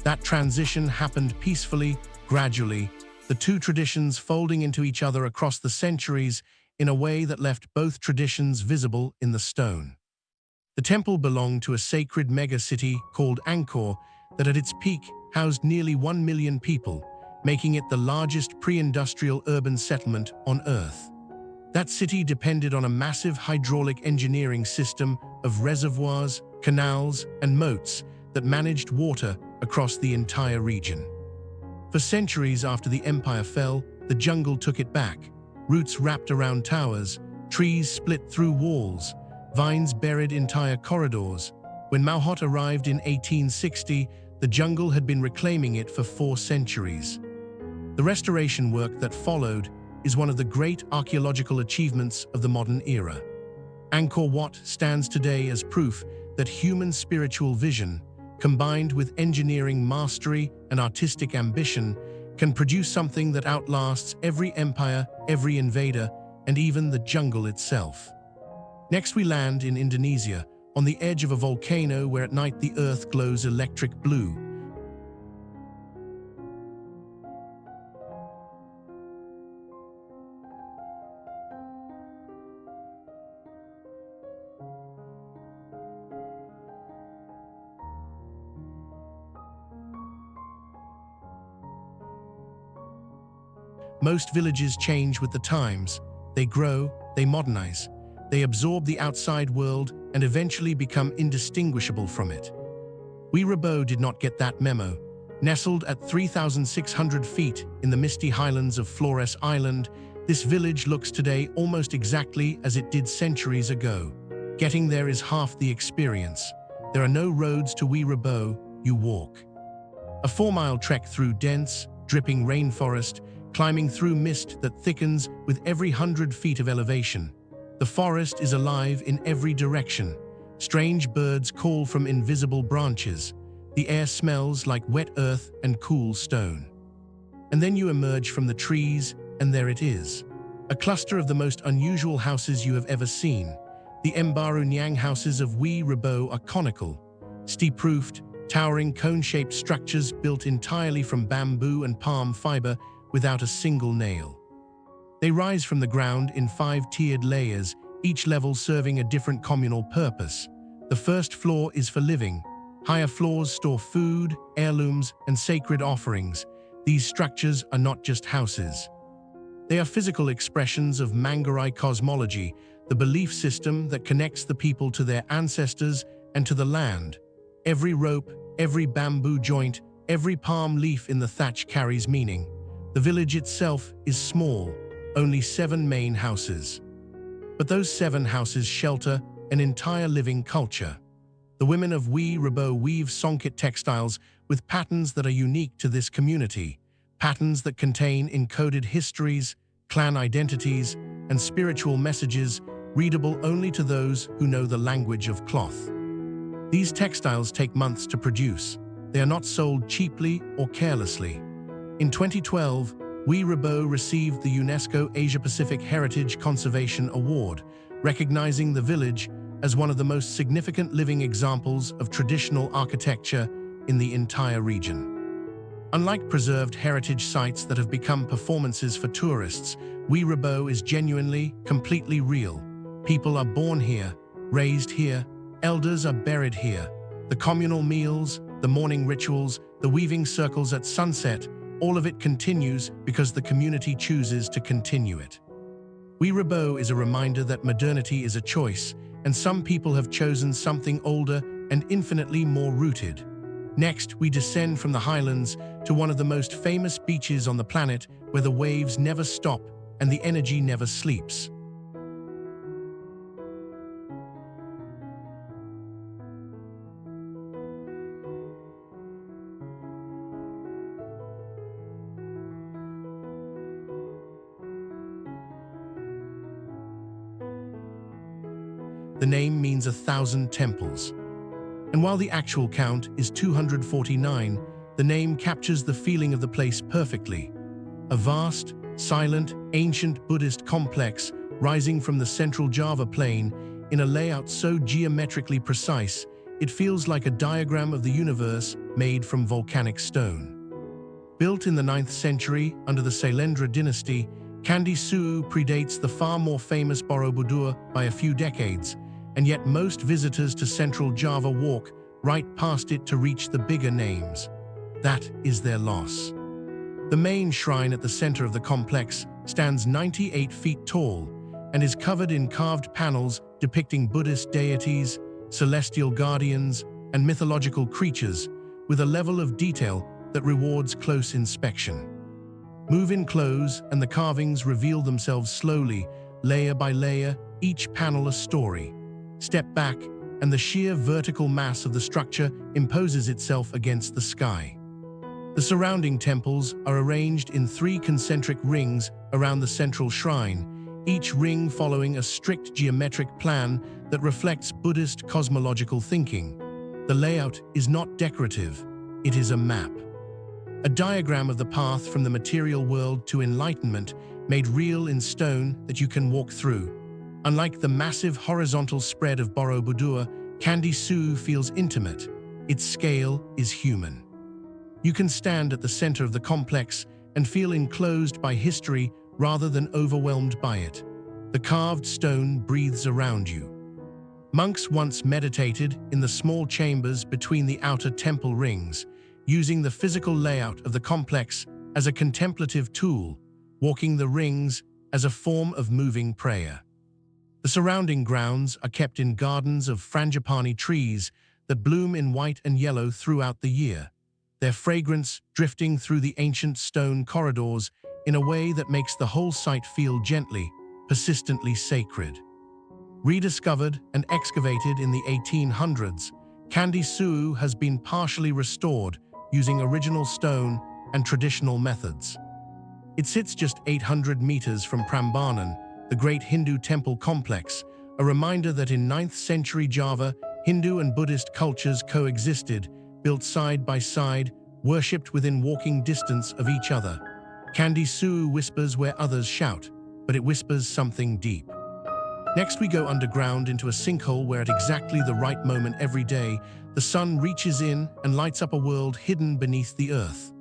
That transition happened peacefully, gradually, the two traditions folding into each other across the centuries in a way that left both traditions visible in the stone. The temple belonged to a sacred mega-city called Angkor that at its peak housed nearly 1 million people, making it the largest pre-industrial urban settlement on Earth. That city depended on a massive hydraulic engineering system of reservoirs, canals, and moats that managed water across the entire region. For centuries after the empire fell, the jungle took it back. Roots wrapped around towers, trees split through walls, vines buried entire corridors. When Mauhot arrived in 1860, the jungle had been reclaiming it for 4 centuries. The restoration work that followed is one of the great archaeological achievements of the modern era. Angkor Wat stands today as proof that human spiritual vision, combined with engineering mastery and artistic ambition, can produce something that outlasts every empire, every invader, and even the jungle itself. Next we land in Indonesia, on the edge of a volcano where at night the earth glows electric blue. Most villages change with the times. They grow, they modernize, they absorb the outside world and eventually become indistinguishable from it. Wae Rebo did not get that memo. Nestled at 3,600 feet in the misty highlands of Flores Island, this village looks today almost exactly as it did centuries ago. Getting there is half the experience. There are no roads to Wae Rebo, you walk. A 4-mile trek through dense, dripping rainforest, climbing through mist that thickens with every 100 feet of elevation. The forest is alive in every direction. Strange birds call from invisible branches. The air smells like wet earth and cool stone. And then you emerge from the trees, and there it is. A cluster of the most unusual houses you have ever seen. The Mbaru Nyang houses of Wae Rebo are conical, steep-roofed, towering cone-shaped structures built entirely from bamboo and palm fiber without a single nail. They rise from the ground in 5-tiered layers, each level serving a different communal purpose. The first floor is for living. Higher floors store food, heirlooms, and sacred offerings. These structures are not just houses. They are physical expressions of Manggarai cosmology, the belief system that connects the people to their ancestors and to the land. Every rope, every bamboo joint, every palm leaf in the thatch carries meaning. The village itself is small, only 7 main houses. But those 7 houses shelter an entire living culture. The women of Wae Rebo weave songket textiles with patterns that are unique to this community, patterns that contain encoded histories, clan identities, and spiritual messages readable only to those who know the language of cloth. These textiles take months to produce. They are not sold cheaply or carelessly. In 2012, Wae Rebo received the UNESCO Asia-Pacific Heritage Conservation Award, recognizing the village as one of the most significant living examples of traditional architecture in the entire region. Unlike preserved heritage sites that have become performances for tourists, Wae Rebo is genuinely, completely real. People are born here, raised here, elders are buried here. The communal meals, the morning rituals, the weaving circles at sunset, all of it continues because the community chooses to continue it. Wae Rebo is a reminder that modernity is a choice, and some people have chosen something older and infinitely more rooted. Next, we descend from the highlands to one of the most famous beaches on the planet, where the waves never stop and the energy never sleeps. The name means 1,000 temples. And while the actual count is 249, the name captures the feeling of the place perfectly. A vast, silent, ancient Buddhist complex rising from the central Java plain in a layout so geometrically precise, it feels like a diagram of the universe made from volcanic stone. Built in the 9th century under the Sailendra dynasty, Candi Sewu predates the far more famous Borobudur by a few decades, and yet most visitors to central Java walk right past it to reach the bigger names. That is their loss. The main shrine at the center of the complex stands 98 feet tall and is covered in carved panels depicting Buddhist deities, celestial guardians, and mythological creatures, with a level of detail that rewards close inspection. Move in close and the carvings reveal themselves slowly, layer by layer, each panel a story. Step back, and the sheer vertical mass of the structure imposes itself against the sky. The surrounding temples are arranged in 3 concentric rings around the central shrine, each ring following a strict geometric plan that reflects Buddhist cosmological thinking. The layout is not decorative, it is a map. A diagram of the path from the material world to enlightenment, made real in stone that you can walk through. Unlike the massive horizontal spread of Borobudur, Candi Sewu feels intimate. Its scale is human. You can stand at the center of the complex and feel enclosed by history rather than overwhelmed by it. The carved stone breathes around you. Monks once meditated in the small chambers between the outer temple rings, using the physical layout of the complex as a contemplative tool, walking the rings as a form of moving prayer. The surrounding grounds are kept in gardens of frangipani trees that bloom in white and yellow throughout the year, their fragrance drifting through the ancient stone corridors in a way that makes the whole site feel gently, persistently sacred. Rediscovered and excavated in the 1800s, Candi Sewu has been partially restored using original stone and traditional methods. It sits just 800 meters from Prambanan, the great Hindu temple complex, a reminder that in 9th century Java, Hindu and Buddhist cultures coexisted, built side by side, worshipped within walking distance of each other. Candi Sewu whispers where others shout, but it whispers something deep. Next we go underground into a sinkhole where at exactly the right moment every day, the sun reaches in and lights up a world hidden beneath the earth.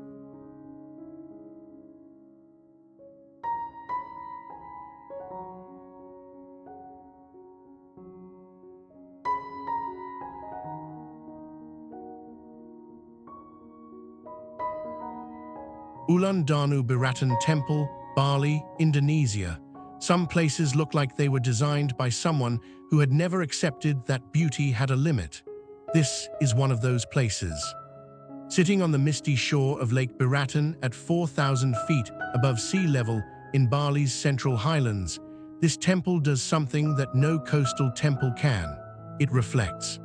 Ulun Danu Beratan Temple, Bali, Indonesia. Some places look like they were designed by someone who had never accepted that beauty had a limit. This is one of those places. Sitting on the misty shore of Lake Beratan at 4,000 feet above sea level in Bali's central highlands, this temple does something that no coastal temple can. It reflects.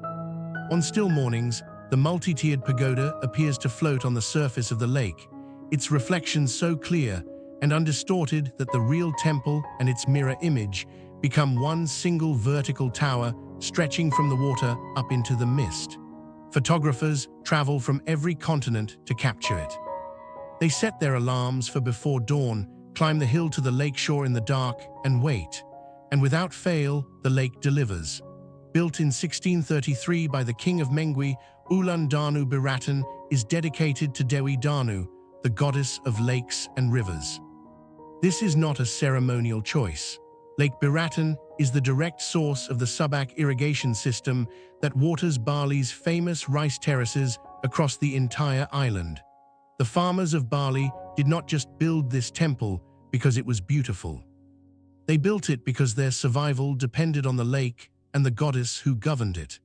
On still mornings, the multi-tiered pagoda appears to float on the surface of the lake, its reflection so clear and undistorted that the real temple and its mirror image become one single vertical tower stretching from the water up into the mist. Photographers travel from every continent to capture it. They set their alarms for before dawn, climb the hill to the lakeshore in the dark, and wait. And without fail, the lake delivers. Built in 1633 by the King of Mengwi, Ulun Danu Beratan is dedicated to Dewi Danu, the goddess of lakes and rivers. This is not a ceremonial choice. Lake Beratan is the direct source of the Subak irrigation system that waters Bali's famous rice terraces across the entire island. The farmers of Bali did not just build this temple because it was beautiful. They built it because their survival depended on the lake and the goddess who governed it.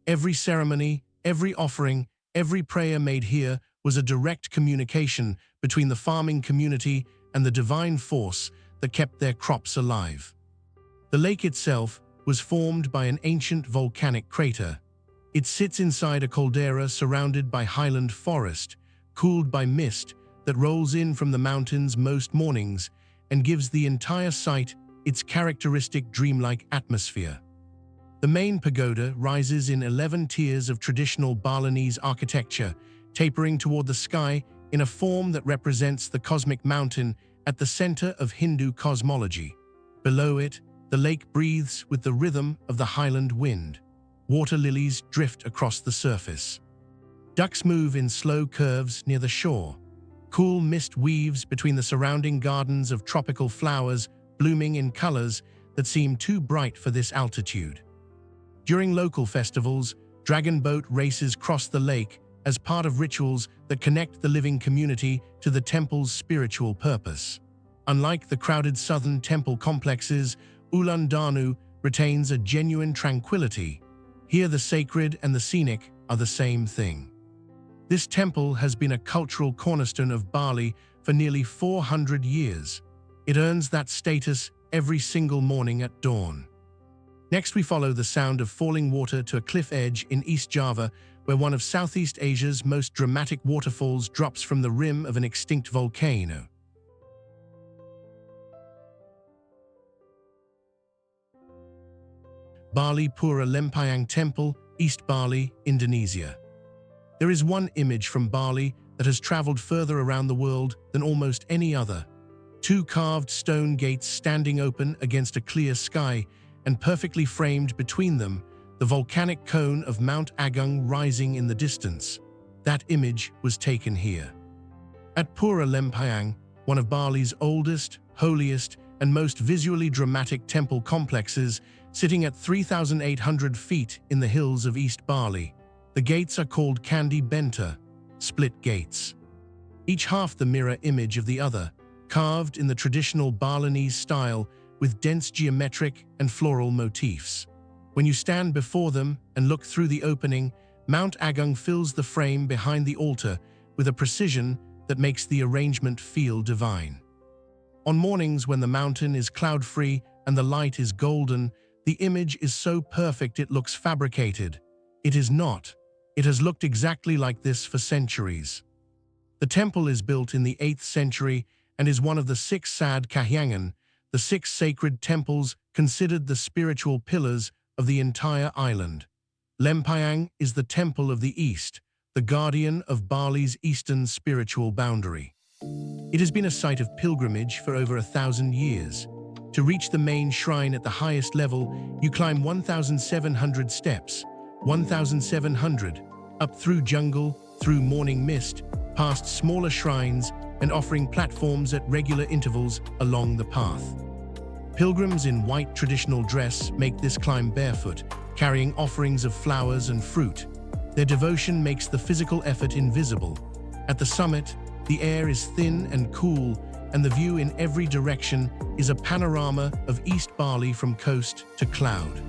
Every ceremony, every offering, every prayer made here was a direct communication between the farming community and the divine force that kept their crops alive. The lake itself was formed by an ancient volcanic crater. It sits inside a caldera surrounded by highland forest, cooled by mist that rolls in from the mountains most mornings and gives the entire site its characteristic dreamlike atmosphere. The main pagoda rises in 11 tiers of traditional Balinese architecture, tapering toward the sky in a form that represents the cosmic mountain at the center of Hindu cosmology. Below it, the lake breathes with the rhythm of the highland wind. Water lilies drift across the surface. Ducks move in slow curves near the shore. Cool mist weaves between the surrounding gardens of tropical flowers, blooming in colors that seem too bright for this altitude. During local festivals, dragon boat races cross the lake as part of rituals that connect the living community to the temple's spiritual purpose. Unlike the crowded southern temple complexes, Ulun Danu retains a genuine tranquility. Here the sacred and the scenic are the same thing. This temple has been a cultural cornerstone of Bali for nearly 400 years. It earns that status every single morning at dawn. Next, we follow the sound of falling water to a cliff edge in East Java, where one of Southeast Asia's most dramatic waterfalls drops from the rim of an extinct volcano. Bali Pura Lempuyang Temple, East Bali, Indonesia. There is one image from Bali that has traveled further around the world than almost any other. Two carved stone gates standing open against a clear sky, and perfectly framed between them, the volcanic cone of Mount Agung rising in the distance. That image was taken here. At Pura Lempuyang, one of Bali's oldest, holiest, and most visually dramatic temple complexes, sitting at 3,800 feet in the hills of East Bali. The gates are called Candi Benta, split gates. Each half the mirror image of the other, carved in the traditional Balinese style with dense geometric and floral motifs. When you stand before them and look through the opening, Mount Agung fills the frame behind the altar with a precision that makes the arrangement feel divine. On mornings when the mountain is cloud-free and the light is golden, the image is so perfect it looks fabricated. It is not. It has looked exactly like this for centuries. The temple is built in the 8th century and is one of the 6 Sad Kahyangan, the 6 sacred temples considered the spiritual pillars of the entire island. Lempuyang is the temple of the East, the guardian of Bali's eastern spiritual boundary. It has been a site of pilgrimage for over 1,000 years. To reach the main shrine at the highest level, you climb 1,700 steps, 1,700, up through jungle, through morning mist, past smaller shrines, and offering platforms at regular intervals along the path. Pilgrims in white traditional dress make this climb barefoot, carrying offerings of flowers and fruit. Their devotion makes the physical effort invisible. At the summit, The air is thin and cool, and the view in every direction is a panorama of East Bali from coast to cloud.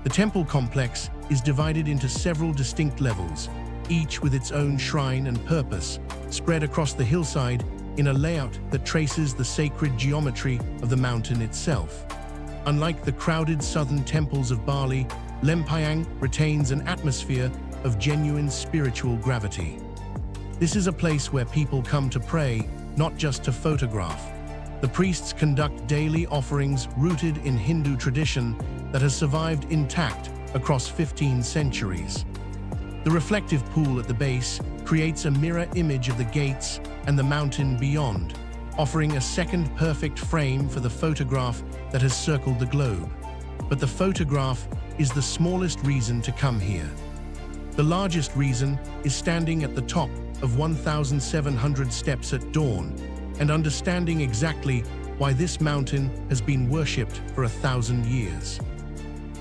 The temple complex is divided into several distinct levels, each with its own shrine and purpose, spread across the hillside in a layout that traces the sacred geometry of the mountain itself. Unlike the crowded southern temples of Bali, Lempuyang retains an atmosphere of genuine spiritual gravity. This is a place where people come to pray, not just to photograph. The priests conduct daily offerings rooted in Hindu tradition that has survived intact across 15 centuries. The reflective pool at the base creates a mirror image of the gates and the mountain beyond, offering a second perfect frame for the photograph that has circled the globe. But the photograph is the smallest reason to come here. The largest reason is standing at the top of 1,700 steps at dawn and understanding exactly why this mountain has been worshipped for 1,000 years.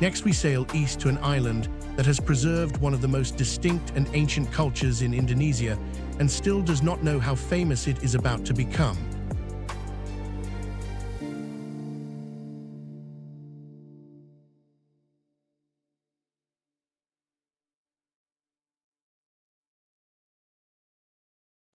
Next, we sail east to an island that has preserved one of the most distinct and ancient cultures in Indonesia and still does not know how famous it is about to become.